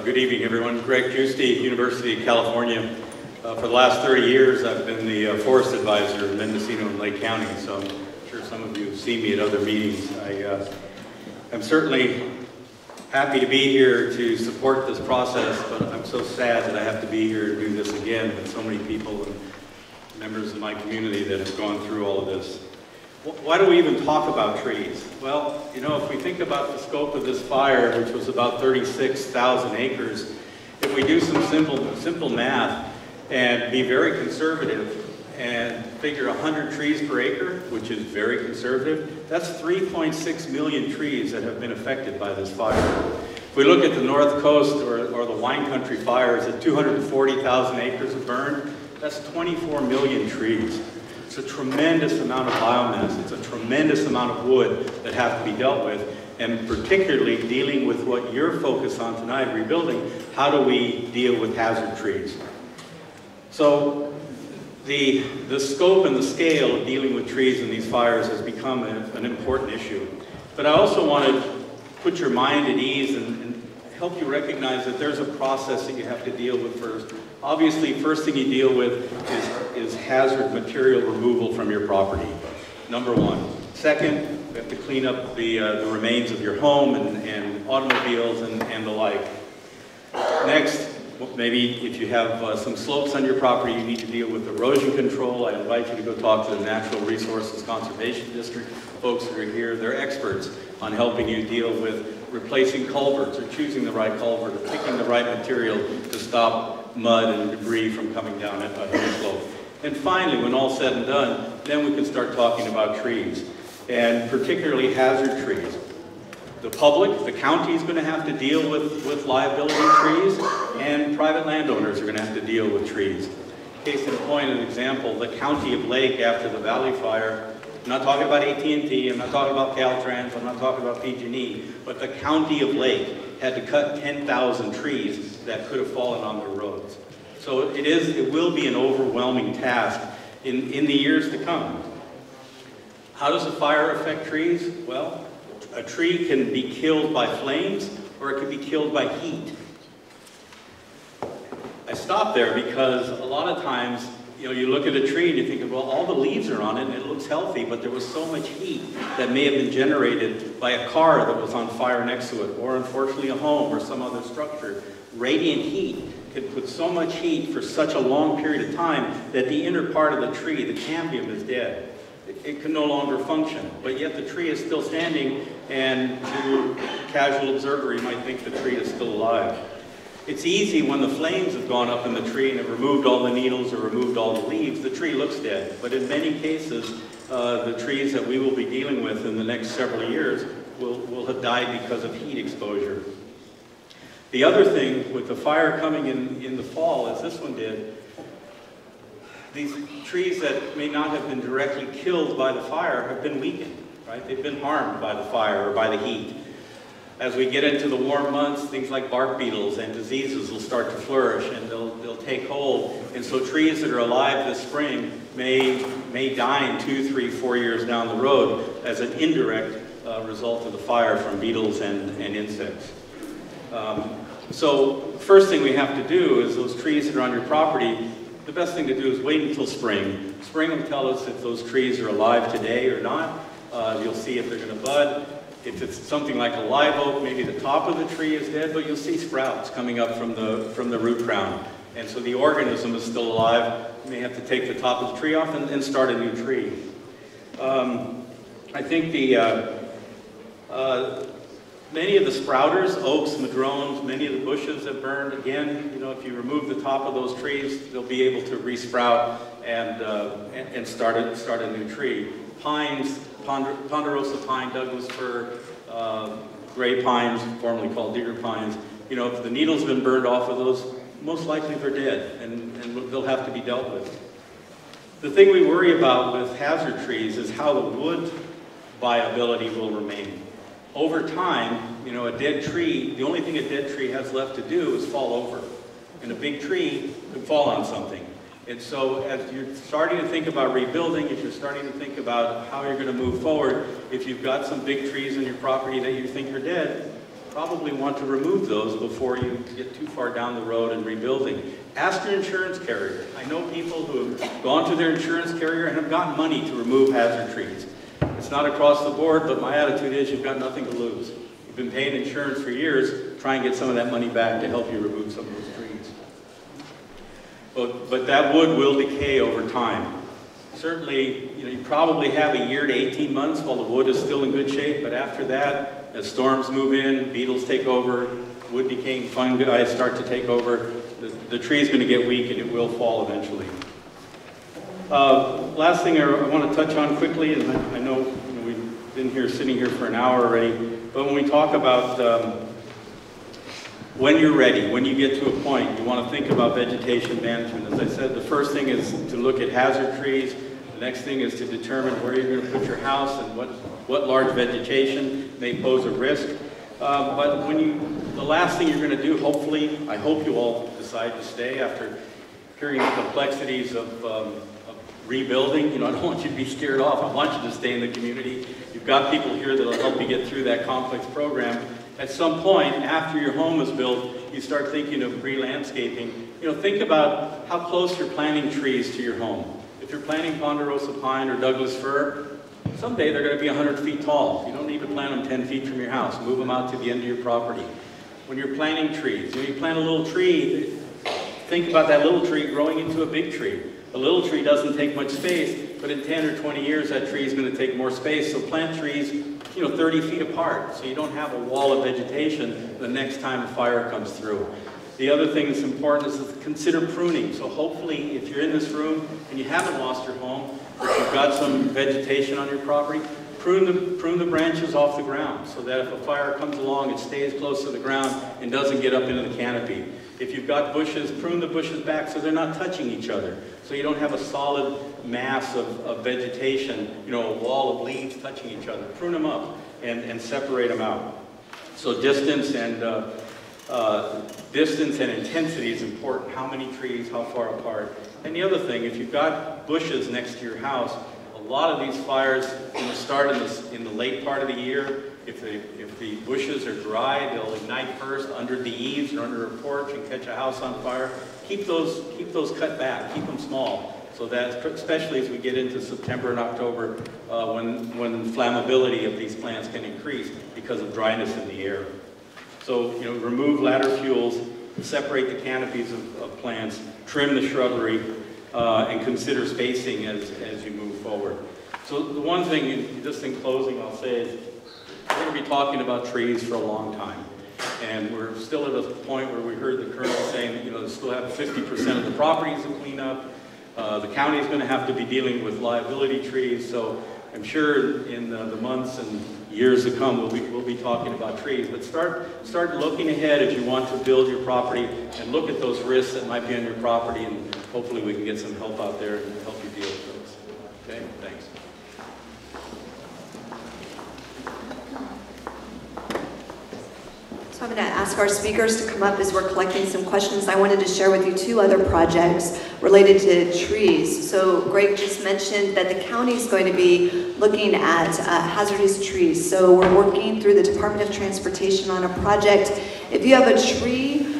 Speaker 11: Good evening, everyone. Greg Giusti, University of California. For the last 30 years, I've been the forest advisor in Mendocino and Lake County, so I'm sure some of you have seen me at other meetings. I'm certainly happy to be here to support this process, but I'm so sad that I have to be here to do this again with so many people and members of my community that have gone through all of this. Why do we even talk about trees? Well, you know, if we think about the scope of this fire, which was about 36,000 acres, if we do some simple math and be very conservative and figure 100 trees per acre, which is very conservative, that's 3.6 million trees that have been affected by this fire. If we look at the North Coast or the wine country fires at 240,000 acres of burn, that's 24 million trees. It's a tremendous amount of biomass. It's a tremendous amount of wood that have to be dealt with, and particularly dealing with what you're focused on tonight, rebuilding. How do we deal with hazard trees? So the scope and the scale of dealing with trees in these fires has become an important issue. But I also want to put your mind at ease and help you recognize that there's a process that you have to deal with first. Obviously, first thing you deal with is hazard material removal from your property, number one. Second, you have to clean up the remains of your home and automobiles and the like. Next, maybe if you have some slopes on your property, you need to deal with erosion control. I invite you to go talk to the Natural Resources Conservation District. Folks that are here, they're experts on helping you deal with replacing culverts or choosing the right culvert or picking the right material to stop mud and debris from coming down a hill slope. And finally, when all's said and done, then we can start talking about trees, and particularly hazard trees. The public, the county is going to have to deal with liability trees, and private landowners are going to have to deal with trees. Case in point, an example, the county of Lake after the Valley Fire. I'm not talking about AT&T, I'm not talking about Caltrans, I'm not talking about PG&E, but the county of Lake had to cut 10,000 trees that could have fallen on their roads. So it will be an overwhelming task in the years to come. How does a fire affect trees? Well, a tree can be killed by flames or it can be killed by heat. I stop there because a lot of times, you know, you look at a tree and you think, well, all the leaves are on it and it looks healthy, but there was so much heat that may have been generated by a car that was on fire next to it, or unfortunately a home or some other structure. Radiant heat can put so much heat for such a long period of time that the inner part of the tree, the cambium, is dead. It can no longer function, but yet the tree is still standing, and to a casual observer, you might think the tree is still alive. It's easy when the flames have gone up in the tree and have removed all the needles or removed all the leaves, the tree looks dead. But in many cases, the trees that we will be dealing with in the next several years will have died because of heat exposure. The other thing with the fire coming in the fall, as this one did, these trees that may not have been directly killed by the fire have been weakened, right? They've been harmed by the fire or by the heat. As we get into the warm months, things like bark beetles and diseases will start to flourish and they'll take hold. And so trees that are alive this spring may die in 2, 3, 4 years down the road as an indirect result of the fire from beetles and insects. So first thing we have to do is those trees that are on your property, the best thing to do is wait until spring. Spring will tell us if those trees are alive today or not. You'll see if they're going to bud. If it's something like a live oak, maybe the top of the tree is dead, but you'll see sprouts coming up from the root crown. And so the organism is still alive. You may have to take the top of the tree off and start a new tree. I think Many of the sprouters, oaks, madrones, many of the bushes have burned. Again, you know, if you remove the top of those trees, they'll be able to resprout and start a new tree. Pines, ponderosa pine, Douglas fir, gray pines, formerly called digger pines. You know, if the needles have been burned off of those, most likely they're dead, and they'll have to be dealt with. The thing we worry about with hazard trees is how the wood viability will remain. Over time, you know, a dead tree, the only thing a dead tree has left to do is fall over. And a big tree could fall on something. And so as you're starting to think about rebuilding, if you're starting to think about how you're going to move forward, if you've got some big trees in your property that you think are dead, probably want to remove those before you get too far down the road in rebuilding. Ask your insurance carrier. I know people who have gone to their insurance carrier and have gotten money to remove hazard trees. It's not across the board, but my attitude is you've got nothing to lose. You've been paying insurance for years, try and get some of that money back to help you remove some of those trees. But that wood will decay over time. Certainly, you know, you probably have a year to 18 months while the wood is still in good shape, but after that, as storms move in, beetles take over, wood decaying fungi start to take over, the tree is going to get weak and it will fall eventually. Last thing I want to touch on quickly, and I know, you know, we've been here, sitting here for an hour already, but when we talk about when you're ready, when you get to a point, you want to think about vegetation management. As I said, the first thing is to look at hazard trees. The next thing is to determine where you're going to put your house and what large vegetation may pose a risk. But the last thing you're going to do, hopefully, I hope you all decide to stay after hearing the complexities of rebuilding. You know, I don't want you to be scared off. I want you to stay in the community. You've got people here that will help you get through that complex program. At some point, after your home is built, you start thinking of re-landscaping. You know, think about how close you're planting trees to your home. If you're planting ponderosa pine or Douglas fir, someday they're going to be 100 feet tall. You don't need to plant them 10 feet from your house. Move them out to the end of your property. When you're planting trees, when you plant a little tree, think about that little tree growing into a big tree. A little tree doesn't take much space, but in 10 or 20 years, that tree is going to take more space. So plant trees, you know, 30 feet apart, so you don't have a wall of vegetation the next time a fire comes through. The other thing that's important is to consider pruning. So hopefully, if you're in this room and you haven't lost your home, but you've got some vegetation on your property, prune the branches off the ground so that if a fire comes along, it stays close to the ground and doesn't get up into the canopy. If you've got bushes, prune the bushes back so they're not touching each other, so you don't have a solid mass of vegetation, you know, a wall of leaves touching each other. Prune them up and separate them out. So distance and intensity is important. How many trees, how far apart. And the other thing, if you've got bushes next to your house, a lot of these fires start in the late part of the year. If the bushes are dry, they'll ignite first under the eaves or under a porch and catch a house on fire. Keep those cut back, keep them small, so that, especially as we get into September and October, when flammability of these plants can increase because of dryness in the air. So, you know, remove ladder fuels, separate the canopies of plants, trim the shrubbery, and consider spacing as you move forward. So the one thing, just in closing, I'll say is we're going to be talking about trees for a long time. And we're still at a point where we heard the colonel saying that, you know, they still have 50% of the properties to clean up. The county is going to have to be dealing with liability trees. So I'm sure in the months and years to come, we'll be talking about trees. But start looking ahead as you want to build your property and look at those risks that might be on your property, and hopefully we can get some help out there and help you deal with those. Okay, thanks.
Speaker 3: So I'm going to ask our speakers to come up as we're collecting some questions. I wanted to share with you 2 other projects related to trees. So Greg just mentioned that the county is going to be looking at hazardous trees. So we're working through the Department of Transportation on a project. If you have a tree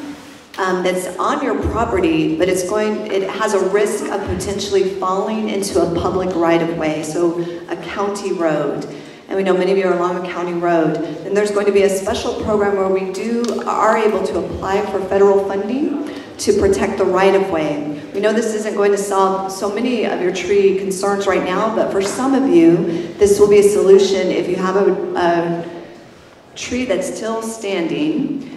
Speaker 3: that's on your property, but it has a risk of potentially falling into a public right-of-way, so a county road, and we know many of you are along a county road, then there's going to be a special program where we are able to apply for federal funding to protect the right-of-way. We know this isn't going to solve so many of your tree concerns right now, but for some of you, this will be a solution if you have tree that's still standing,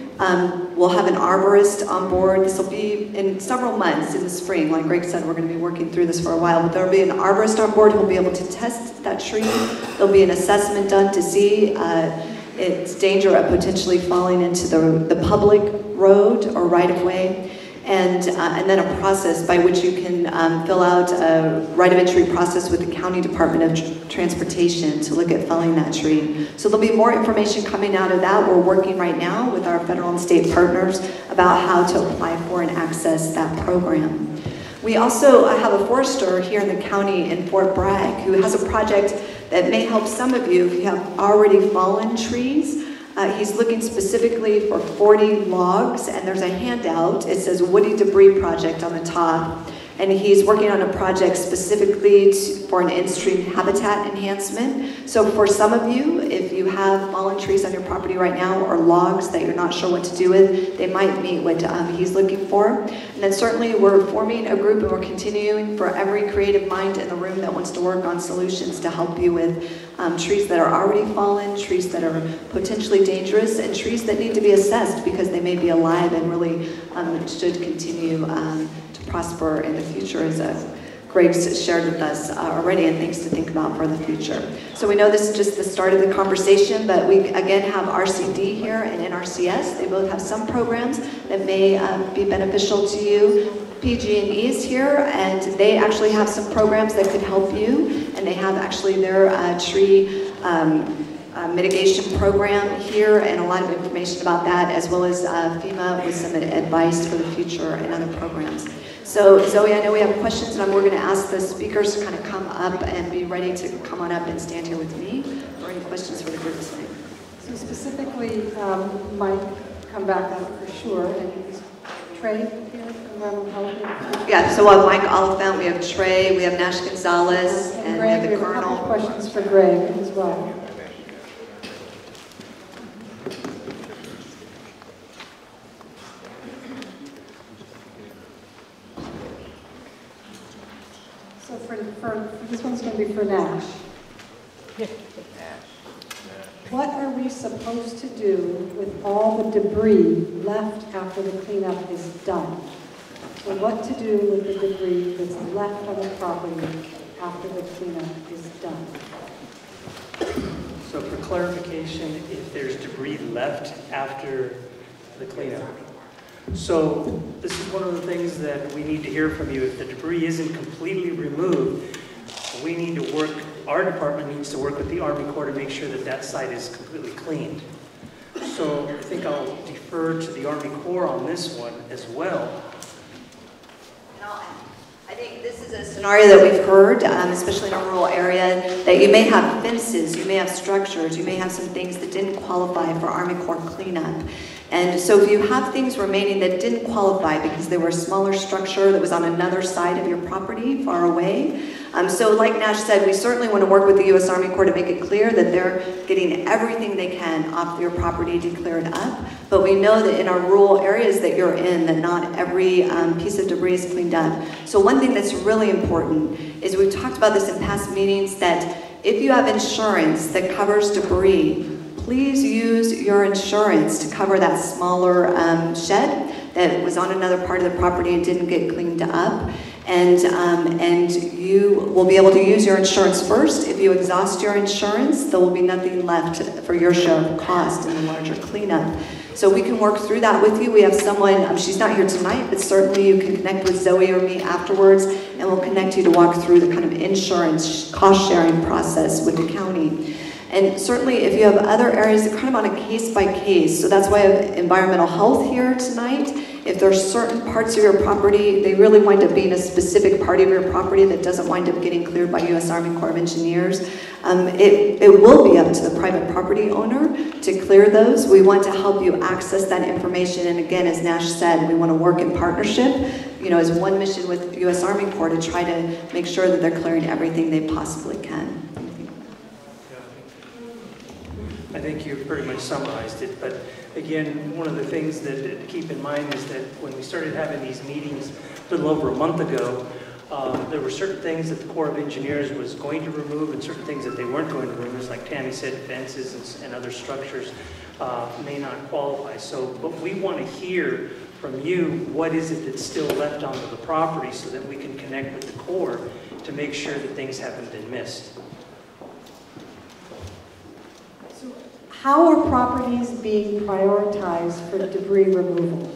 Speaker 3: we'll have an arborist on board. This will be in several months in the spring. Like Greg said, we're going to be working through this for a while, but there'll be an arborist on board who will be able to test that tree. There'll be an assessment done to see its danger of potentially falling into the public road or right-of-way. And then a process by which you can fill out a right of entry process with the County Department of Transportation to look at felling that tree. So there'll be more information coming out of that. We're working right now with our federal and state partners about how to apply for and access that program. We also have a forester here in the county in Fort Bragg who has a project that may help some of you if you have already fallen trees. He's looking specifically for 40 logs, and there's a handout. It says Woody Debris Project on the top. And he's working on a project specifically for an in-stream habitat enhancement. So for some of you, if you have fallen trees on your property right now or logs that you're not sure what to do with, they might meet what he's looking for. And then certainly we're forming a group and we're continuing for every creative mind in the room that wants to work on solutions to help you with trees that are already fallen, trees that are potentially dangerous, and trees that need to be assessed because they may be alive and really should continue to prosper in the future, as Greg's shared with us already, and things to think about for the future. So we know this is just the start of the conversation, but we again have RCD here and NRCS. They both have some programs that may be beneficial to you. PG&E is here, and they actually have some programs that could help you, and they have actually their tree mitigation program here, and a lot of information about that, as well as FEMA with some advice for the future and other programs. So Zoe, I know we have questions, and we're going to ask the speakers to kind of come up and be ready to come on up and stand here with me for any questions for the group tonight.
Speaker 5: So specifically, Mike, come back up for sure, and is Trey here from Redwood Health?
Speaker 3: Yeah, so Mike Oliphant, we have Trey, we have Nash Gonzalez, and we have the
Speaker 5: Greg, we have a
Speaker 3: Colonel.
Speaker 5: couple questions for Greg as well. So for this one's going to be for Nash. What are we supposed to do with all the debris left after the cleanup is done? So what to do with the debris that's left on the property after the cleanup is done?
Speaker 7: So for clarification, if there's debris left after the cleanup. So this is one of the things that we need to hear from you. If the debris isn't completely removed, we need to work, our department needs to work with the Army Corps to make sure that that site is completely cleaned. So I think I'll defer to the Army Corps on this one as well.
Speaker 3: I think this is a scenario that we've heard, especially in a rural area, that you may have fences, you may have structures, you may have some things that didn't qualify for Army Corps cleanup. And so if you have things remaining that didn't qualify because they were a smaller structure that was on another side of your property, far away, so like Nash said, we certainly want to work with the U.S. Army Corps to make it clear that they're getting everything they can off your property to clear it up. But we know that in our rural areas that you're in, that not every piece of debris is cleaned up. So one thing that's really important is we've talked about this in past meetings, that if you have insurance that covers debris, please use your insurance to cover that smaller shed that was on another part of the property and didn't get cleaned up. And you will be able to use your insurance first. If you exhaust your insurance, there will be nothing left for your share of the cost in the larger cleanup. So we can work through that with you. We have someone, she's not here tonight, but certainly you can connect with Zoe or me afterwards, and we'll connect you to walk through the kind of insurance cost-sharing process with the county. And certainly if you have other areas, they're kind of on a case-by-case. So that's why I have environmental health here tonight. If there are certain parts of your property, they really wind up being a specific part of your property that doesn't wind up getting cleared by U.S. Army Corps of Engineers. It will be up to the private property owner to clear those. We want to help you access that information. And again, as Nash said, we want to work in partnership, as one mission with U.S. Army Corps to try to make sure that they're clearing everything they possibly can.
Speaker 7: I think you pretty much summarized it, but again, one of the things that to keep in mind is that when we started having these meetings a little over a month ago, there were certain things that the Corps of Engineers was going to remove and certain things that they weren't going to remove, like Tammy said, fences and other structures. may not qualify. So, but we want to hear from you, what is it that's still left onto the property so that we can connect with the Corps to make sure that things haven't been missed.
Speaker 5: So how are properties being prioritized for debris removal?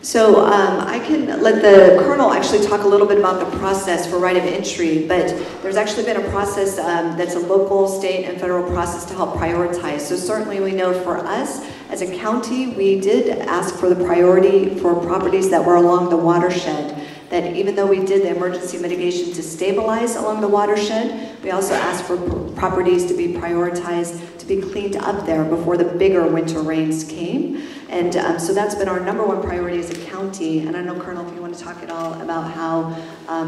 Speaker 3: So I can let the Colonel actually talk a little bit about the process for right of entry, but there's actually been a process that's a local, state, and federal process to help prioritize. So certainly we know for us, as a county, we did ask for the priority for properties that were along the watershed. That even though we did the emergency mitigation to stabilize along the watershed, we also asked for properties to be prioritized, to be cleaned up there before the bigger winter rains came. And so that's been our #1 priority as a county. And I know, Colonel, if you want to talk at all about how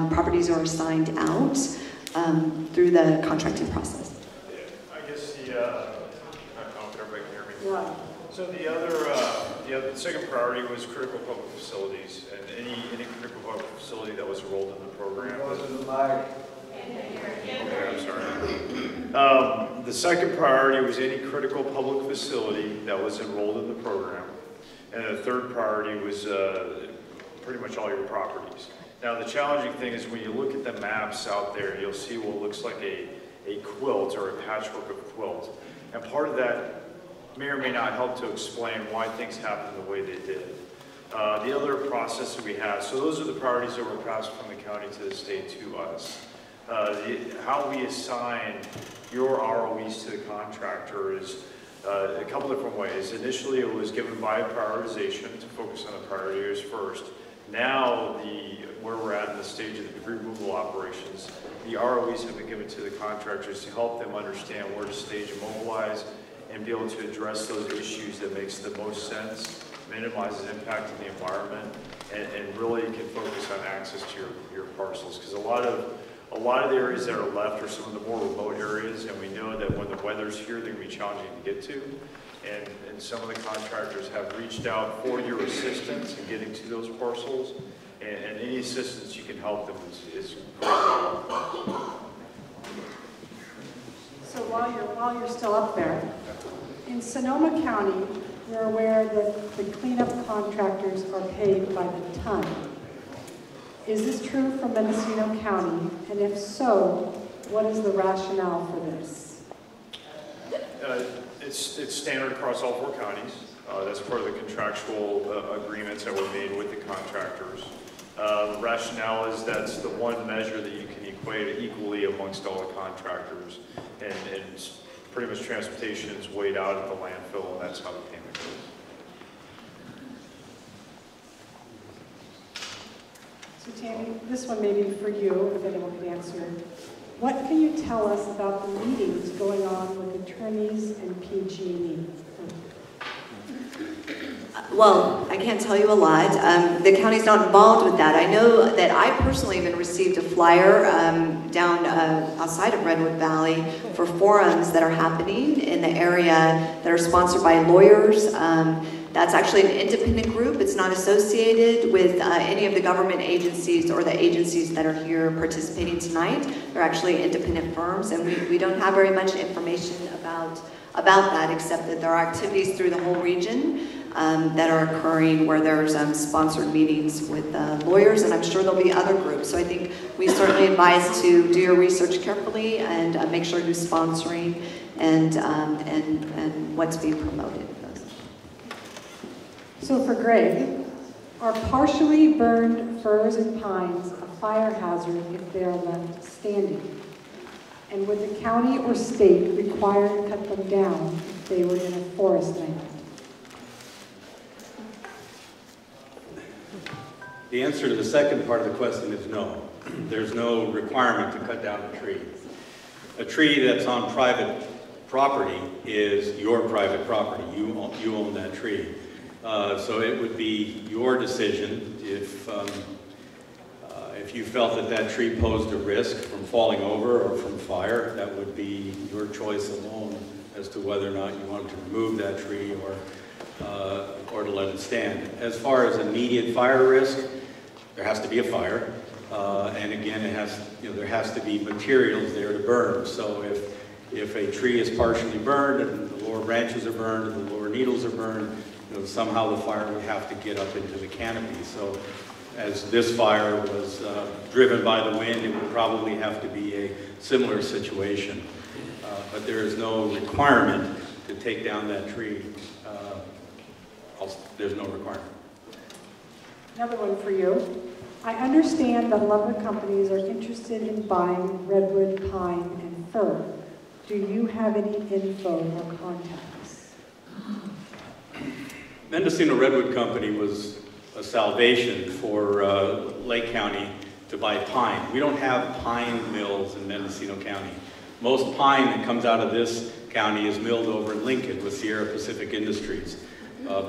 Speaker 3: properties are assigned out through the contracting process.
Speaker 4: Yeah, I guess I don't know if everybody can hear me.
Speaker 5: Right.
Speaker 4: So the second priority was critical public facilities, and any critical public facility that was enrolled in the program. Okay, I'm sorry. The second priority was any critical public facility that was enrolled in the program. And the third priority was pretty much all your properties. Now the challenging thing is when you look at the maps out there, you'll see what looks like a quilt or a patchwork of quilt. And part of that may or may not help to explain why things happened the way they did. The other process that we have, so those are the priorities that were passed from the county to the state to us. How we assign your ROEs to the contractor is a couple different ways. Initially, it was given by prioritization to focus on the priority areas first. Now, where we're at in the stage of the debris removal operations, the ROEs have been given to the contractors to help them understand where to stage and mobilize and be able to address those issues that makes the most sense, minimizes impact on the environment, and really can focus on access to your parcels. Because a lot of the areas that are left are some of the more remote areas, and we know that when the weather's here, they're going to be challenging to get to. And some of the contractors have reached out for your assistance in getting to those parcels, and any assistance you can help them is great.
Speaker 5: So while you're still up there, in Sonoma County, we're aware that the cleanup contractors are paid by the ton. Is this true for Mendocino County? And if so, what is the rationale for this?
Speaker 4: It's standard across all 4 counties. That's part of the contractual agreements that were made with the contractors. The rationale is that's the one measure that you can equate equally amongst all the contractors. And pretty much transportation is weighed out at the landfill, and that's how the payment goes.
Speaker 5: So Tammy, this one may be for you, if anyone can answer. What can you tell us about the meetings going on with attorneys and PG&E?
Speaker 3: Well, I can't tell you a lot. The county's not involved with that. I know that I personally even received a flyer down outside of Redwood Valley for forums that are happening in the area that are sponsored by lawyers. That's actually an independent group. It's not associated with any of the government agencies or the agencies that are here participating tonight. They're actually independent firms, and we don't have very much information about that, except that there are activities through the whole region that are occurring where there's sponsored meetings with lawyers, and I'm sure there'll be other groups. So I think we certainly advise to do your research carefully and make sure who's sponsoring and what's being promoted.
Speaker 5: So for Greg, are partially burned firs and pines a fire hazard if they are left standing? And would the county or state require to cut them down if they were in a forest land?
Speaker 11: The answer to the second part of the question is no. There's no requirement to cut down a tree. A tree that's on private property is your private property. You own that tree. So it would be your decision if you felt that that tree posed a risk from falling over or from fire. That would be your choice alone as to whether or not you wanted to remove that tree or to let it stand. As far as immediate fire risk, there has to be a fire, and again, there has to be materials there to burn. So if a tree is partially burned and the lower branches are burned and the lower needles are burned, somehow the fire would have to get up into the canopy. So as this fire was driven by the wind, it would probably have to be a similar situation. But there is no requirement to take down that tree. There's no requirement.
Speaker 5: Another one for you. I understand that lumber companies are interested in buying redwood, pine, and fir. Do you have any info or contacts?
Speaker 11: Mendocino Redwood Company was a salvation for Lake County to buy pine. We don't have pine mills in Mendocino County. Most pine that comes out of this county is milled over in Lincoln with Sierra Pacific Industries.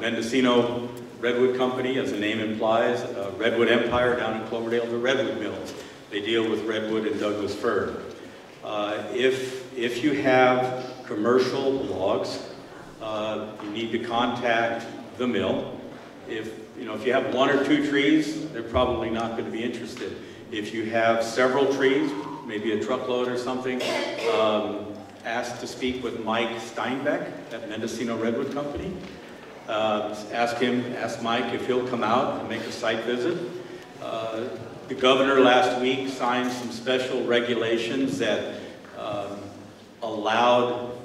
Speaker 11: Mendocino Redwood Company, as the name implies, Redwood Empire down in Cloverdale, the Redwood Mills. They deal with redwood and Douglas fir. If you have commercial logs, you need to contact the mill. If you have 1 or 2 trees, they're probably not going to be interested. If you have several trees, maybe a truckload or something, ask to speak with Mike Steinbeck at Mendocino Redwood Company. Ask Mike if he'll come out and make a site visit. The governor last week signed some special regulations that allowed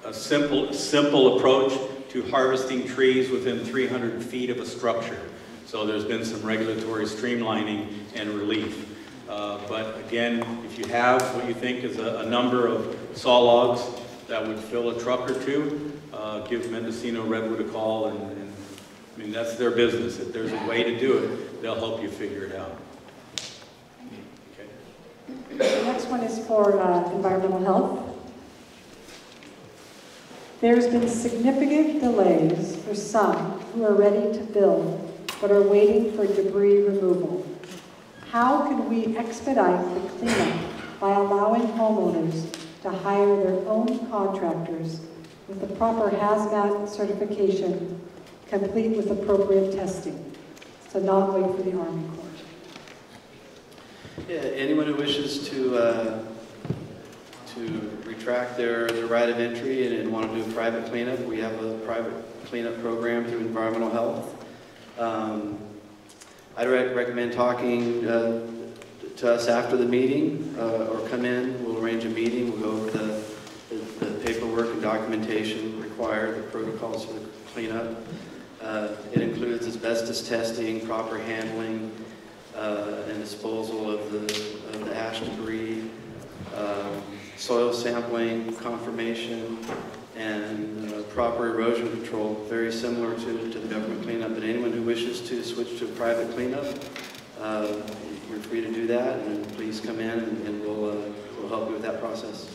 Speaker 11: a simple approach to harvesting trees within 300 feet of a structure. So there's been some regulatory streamlining and relief. But again, if you have what you think is a number of saw logs that would fill a truck or two, give Mendocino Redwood a call, and I mean, that's their business. If there's a way to do it, they'll help you figure it out. Okay.
Speaker 5: The next one is for environmental health. There's been significant delays for some who are ready to build but are waiting for debris removal. How can we expedite the cleanup by allowing homeowners to hire their own contractors with the proper hazmat certification, complete with appropriate testing? So not wait for the Army Corps.
Speaker 12: Yeah, anyone who wishes to retract their right of entry and want to do a private cleanup, we have a private cleanup program through environmental health. I'd recommend talking to us after the meeting, or come in. We'll arrange a meeting. We'll go over the paperwork and documentation required, the protocols for the cleanup. It includes asbestos testing, proper handling, and disposal of the ash debris, soil sampling, confirmation, and proper erosion control, very similar to the government cleanup. But anyone who wishes to switch to a private cleanup, you're free to do that, and please come in and we'll help you with that process.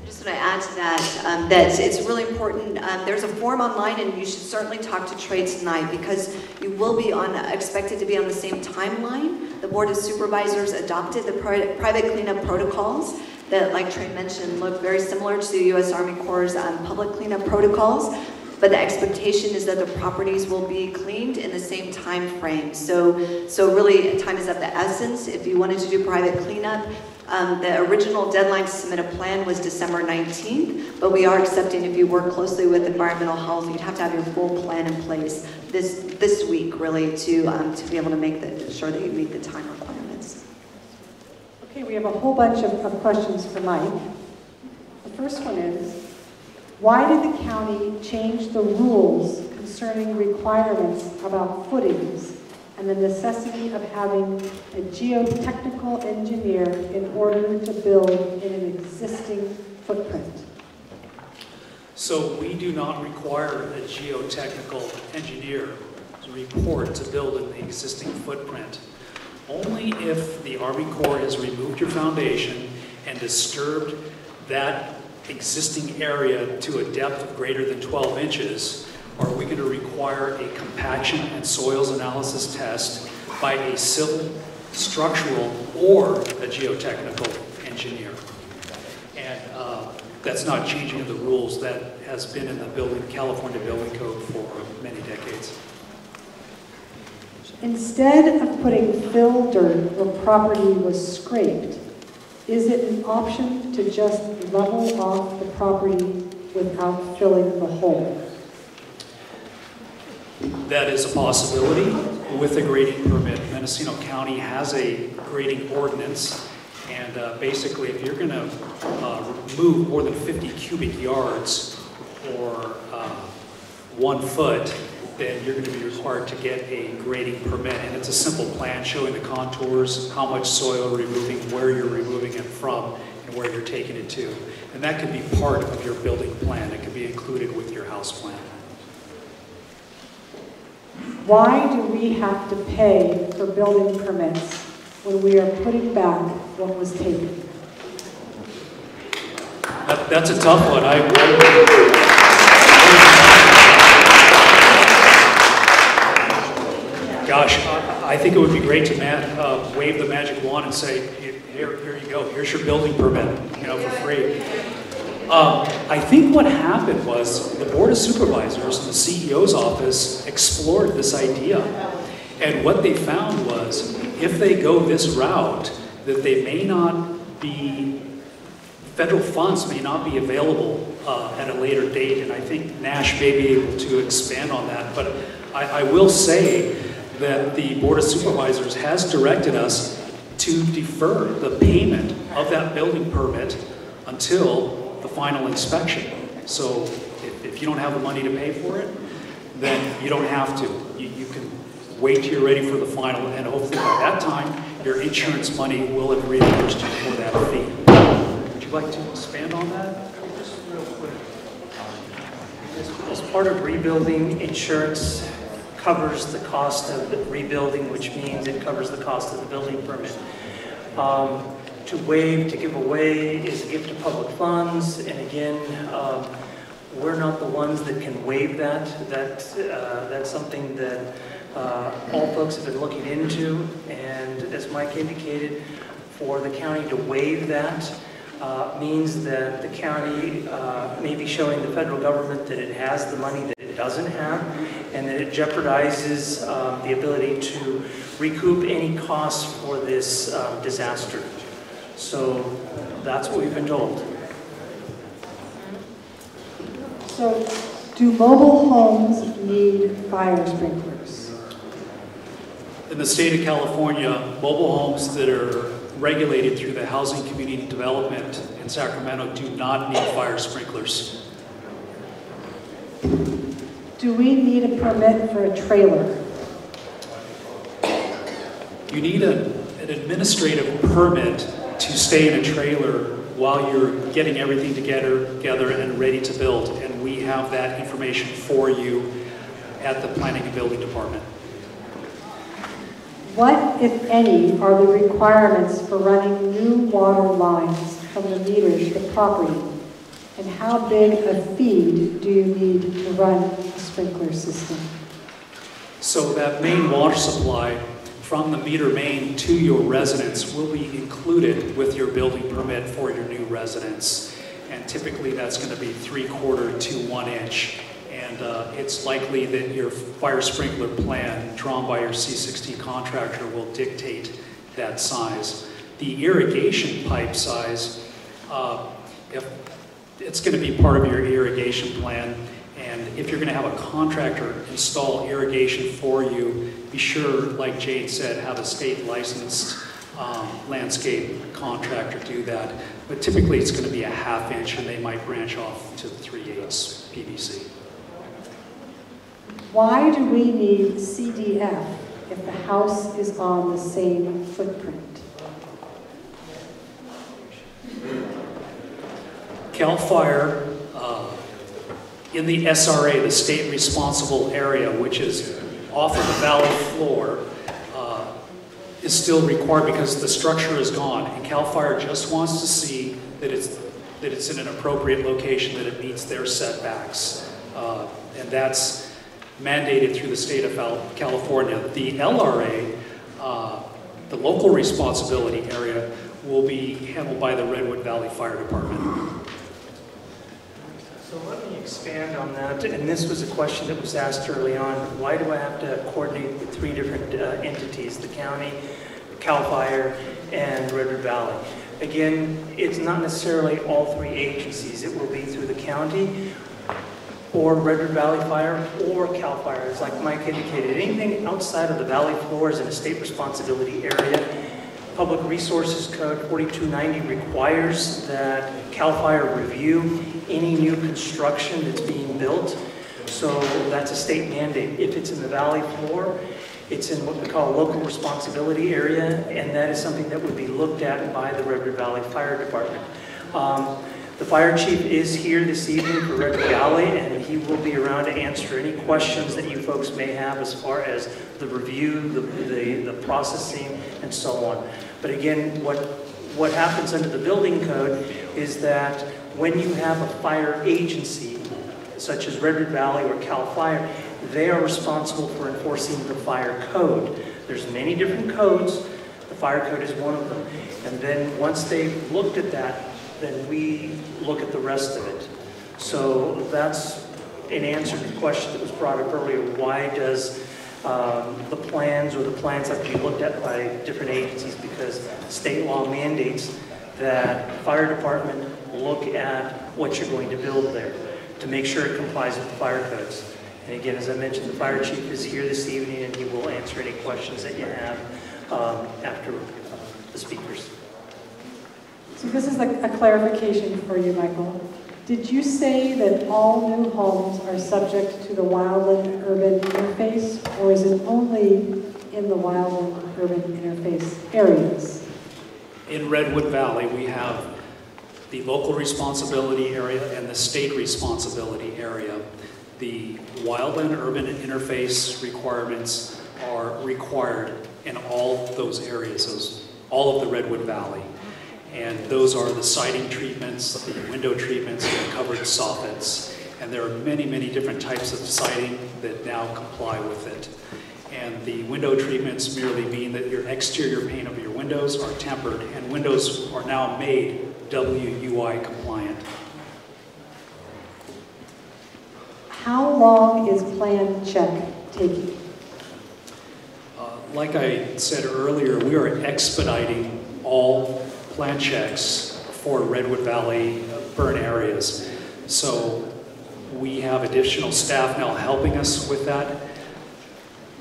Speaker 3: I just want to add to that, that it's really important. There's a form online, and you should certainly talk to Trey tonight, because you will be expected to be on the same timeline. The Board of Supervisors adopted the private cleanup protocols that, like Trey mentioned, look very similar to the U.S. Army Corps' public cleanup protocols. But the expectation is that the properties will be cleaned in the same time frame. So really, time is of the essence. If you wanted to do private cleanup, the original deadline to submit a plan was December 19th, but we are accepting, if you work closely with environmental health, you'd have to have your full plan in place this week, really, to be able to make sure that you meet the time requirements.
Speaker 5: Okay, we have a whole bunch of questions for Mike. The first one is, why did the county change the rules concerning requirements about footings and the necessity of having a geotechnical engineer in order to build in an existing footprint?
Speaker 8: So we do not require a geotechnical engineer to report to build in the existing footprint. Only if the Army Corps has removed your foundation and disturbed that existing area to a depth of greater than 12 inches, are we going to require a compaction and soils analysis test by a civil, structural, or a geotechnical engineer. And that's not changing the rules. That has been in the California Building Code for many decades.
Speaker 5: Instead of putting fill dirt where property was scraped, is it an option to just level off the property without filling the hole?
Speaker 8: That is a possibility with a grading permit. Mendocino County has a grading ordinance, and basically if you're going to remove more than 50 cubic yards or 1 foot, then you're going to be required to get a grading permit. And it's a simple plan showing the contours, how much soil you're removing, where you're removing it from, and where you're taking it to. And that can be part of your building plan. It can be included with your house plan.
Speaker 5: Why do we have to pay for building permits when we are putting back what was taken?
Speaker 8: That's a tough one. Gosh, I think it would be great to wave the magic wand and say, here you go, here's your building permit, for free. I think what happened was the Board of Supervisors and the CEO's office explored this idea. And what they found was, if they go this route, that they may not be, federal funds may not be available at a later date. And I think Nash may be able to expand on that. But I will say that the Board of Supervisors has directed us to defer the payment of that building permit until the final inspection. So if you don't have the money to pay for it, then you don't have to. You can wait till you're ready for the final, and hopefully by that time, your insurance money will have reimbursed you for that fee. Would you like to expand on that?
Speaker 7: Just real quick. As part of rebuilding, insurance covers the cost of rebuilding, which means it covers the cost of the building permit. To waive, to give away is a gift of public funds, and again, we're not the ones that can waive that. That's something that all folks have been looking into, and as Mike indicated, for the county to waive that means that the county may be showing the federal government that it has the money that it doesn't have, and that it jeopardizes the ability to recoup any costs for this disaster. So that's what we've been told.
Speaker 5: So do mobile homes need fire sprinklers?
Speaker 8: In the state of California, mobile homes that are regulated through the Housing Community Development in Sacramento do not need fire sprinklers.
Speaker 5: Do we need a permit for a trailer?
Speaker 8: You need an administrative permit to stay in a trailer while you're getting everything together and ready to build. And we have that information for you at the Planning and Building Department.
Speaker 5: What, if any, are the requirements for running new water lines from the meter to the property? And how big a feed do you need to run a sprinkler system?
Speaker 8: So that main water supply from the meter main to your residence will be included with your building permit for your new residence. And typically that's going to be 3/4 to 1 inch. And it's likely that your fire sprinkler plan drawn by your C16 contractor will dictate that size. The irrigation pipe size, if it's going to be part of your irrigation plan, and if you're going to have a contractor install irrigation for you, be sure, like Jane said, have a state licensed landscape contractor do that. But typically it's going to be a 1/2 inch, and they might branch off to 3/8 PVC.
Speaker 5: Why do we need CDF if the house is on the same footprint?
Speaker 8: CAL FIRE, in the SRA, the state responsible area, which is off of the valley floor, is still required because the structure is gone. And CAL FIRE just wants to see that it's in an appropriate location, that it meets their setbacks. And that's mandated through the state of California. The LRA, the local responsibility area, will be handled by the Redwood Valley Fire Department.
Speaker 7: So let me expand on that, and this was a question that was asked early on. Why do I have to coordinate with 3 different entities, the county, CAL FIRE, and Redwood Valley? again, it's not necessarily all three agencies. It will be through the county or Redwood Valley Fire or CAL FIRE. It's like Mike indicated, anything outside of the valley floor is in a state responsibility area. Public Resources Code 4290 requires that CAL FIRE review any new construction that's being built. So that's a state mandate. If it's in the valley floor, it's in what we call a local responsibility area, and that is something that would be looked at by the Redwood Valley Fire Department. The fire chief is here this evening for Redwood Valley, and he will be around to answer any questions that you folks may have as far as the review, the processing, and so on. But again, what happens under the building code is that when you have a fire agency, such as Redwood Valley or CAL FIRE, they are responsible for enforcing the fire code. There's many different codes. The fire code is one of them. And then once they've looked at that, then we look at the rest of it. So that's an answer to the question that was brought up earlier. Why does the plans have to be looked at by different agencies? Because state law mandates that the fire department look at what you're going to build there to make sure it complies with the fire codes. And again, as I mentioned, the fire chief is here this evening, and he will answer any questions that you have after the speakers.
Speaker 5: So this is a clarification for you, Michael. Did you say that all new homes are subject to the wildland-urban interface, or is it only in the wildland-urban interface areas?
Speaker 8: In Redwood Valley, we have the local responsibility area and the state responsibility area. The wildland-urban interface requirements are required in all those areas, all of the Redwood Valley. And those are the siding treatments, the window treatments, the covered soffits. And there are many, many different types of siding that now comply with it. And the window treatments merely mean that your exterior paint of your windows are tempered, and windows are now made WUI compliant.
Speaker 5: How long is plan check taking?
Speaker 8: Like I said earlier, we are expediting all plan checks for Redwood Valley burn areas. So we have additional staff now helping us with that.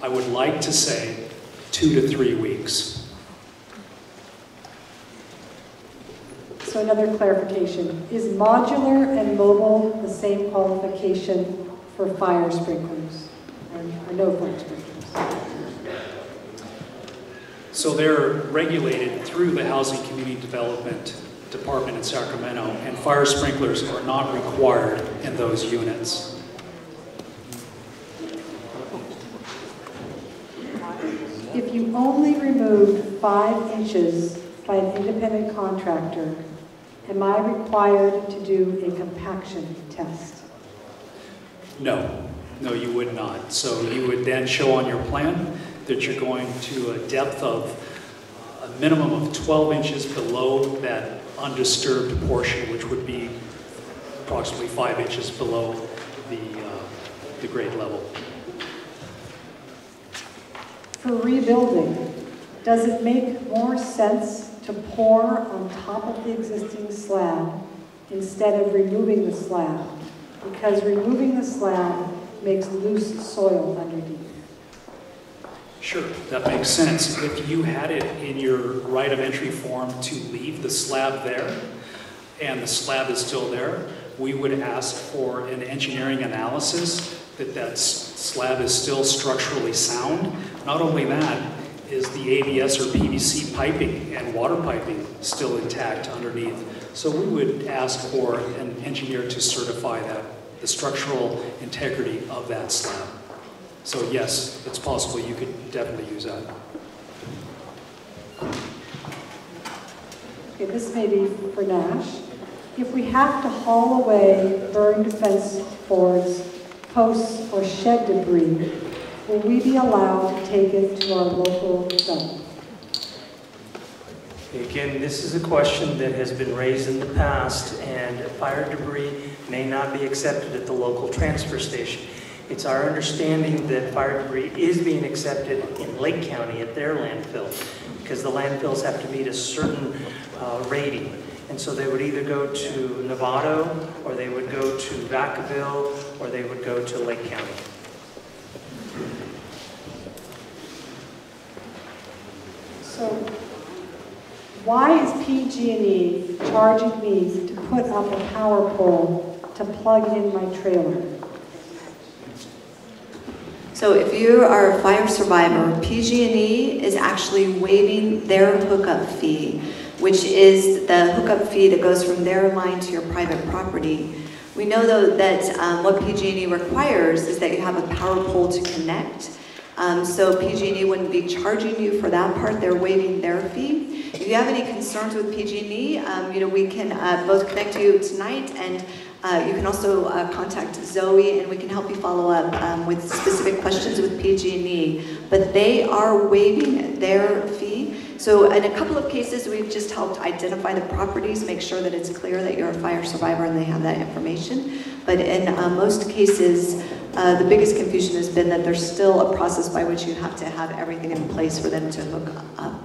Speaker 8: I would like to say 2 to 3 weeks.
Speaker 5: So another clarification, is modular and mobile the same qualification for fire sprinklers or no fire sprinklers?
Speaker 8: So they're regulated through the Housing Community Development Department in Sacramento, and fire sprinklers are not required in those units.
Speaker 5: If you only removed 5 inches by an independent contractor, am I required to do a compaction test?
Speaker 8: No, you would not. So you would then show on your plan that you're going to a depth of a minimum of 12 inches below that undisturbed portion, which would be approximately 5 inches below the grade level.
Speaker 5: For rebuilding, does it make more sense to pour on top of the existing slab instead of removing the slab? Because removing the slab makes loose soil underneath.
Speaker 8: Sure, that makes sense. If you had it in your right of entry form to leave the slab there, and the slab is still there, we would ask for an engineering analysis that slab is still structurally sound. Not only that, is the ABS or PVC piping and water piping still intact underneath. So we would ask for an engineer to certify that, the structural integrity of that slab. So yes, it's possible you could definitely use that.
Speaker 5: Okay, this may be for Nash. If we have to haul away burned fence boards, posts, or shed debris, will we be allowed to take it to our local dump?
Speaker 7: Again, this is a question that has been raised in the past, and fire debris may not be accepted at the local transfer station. It's our understanding that fire debris is being accepted in Lake County at their landfill, because the landfills have to meet a certain rating. And so they would either go to Novato, or they would go to Vacaville, or they would go to Lake County.
Speaker 5: So why is PG&E charging me to put up a power pole to plug in my trailer?
Speaker 3: So if you are a fire survivor, PG&E is actually waiving their hookup fee, which is the hookup fee that goes from their line to your private property. We know though that what PG&E requires is that you have a power pole to connect. So PG&E wouldn't be charging you for that part, they're waiving their fee. If you have any concerns with PG&E, we can both connect you tonight, and you can also contact Zoe, and we can help you follow up with specific questions with PG&E. But they are waiving their fee. So in a couple of cases, we've just helped identify the properties, make sure that it's clear that you're a fire survivor and they have that information. But in most cases, the biggest confusion has been that there's still a process by which you have to have everything in place for them to hook up.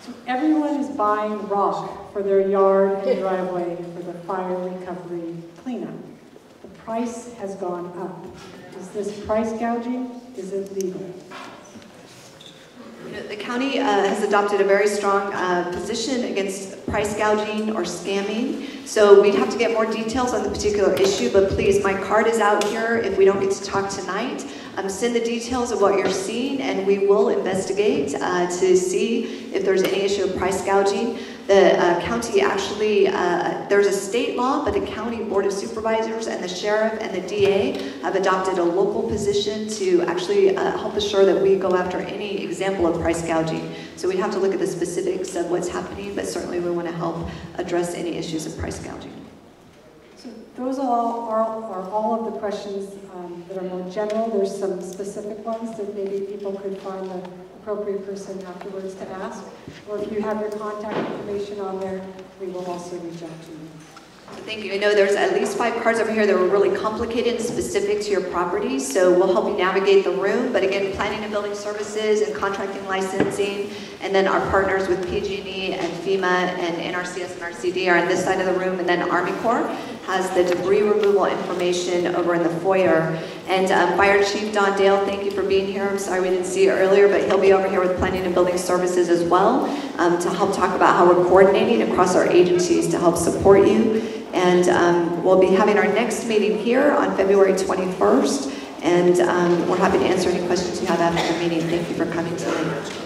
Speaker 5: So everyone is buying rock for their yard and driveway for the fire recovery cleanup. The price has gone up. Is this price gouging? Is it legal?
Speaker 3: The county has adopted a very strong position against price gouging or scamming. So we'd have to get more details on the particular issue, but please, my card is out here if we don't get to talk tonight. Send the details of what you're seeing, and we will investigate to see if there's any issue of price gouging. The county actually, there's a state law, but the county board of supervisors and the sheriff and the DA have adopted a local position to actually help assure that we go after any example of price gouging. So we have to look at the specifics of what's happening, but certainly we want to help address any issues of price gouging.
Speaker 5: So those are all of the questions that are more general. There's some specific ones that maybe people could find the appropriate person afterwards to ask. Or if you have your contact information on there, we will also reach out to you.
Speaker 3: Thank you. I know there's at least 5 cards over here that were really complicated and specific to your property, so we'll help you navigate the room. But again, planning and building services and contracting licensing, and then our partners with PG&E and FEMA and NRCS and RCD are on this side of the room, and then Army Corps has the debris removal information over in the foyer. And Fire Chief Don Dale, thank you for being here. I'm sorry we didn't see you earlier, but he'll be over here with planning and building services as well to help talk about how we're coordinating across our agencies to help support you. And we'll be having our next meeting here on February 21st. And we're happy to answer any questions you have after the meeting. Thank you for coming tonight.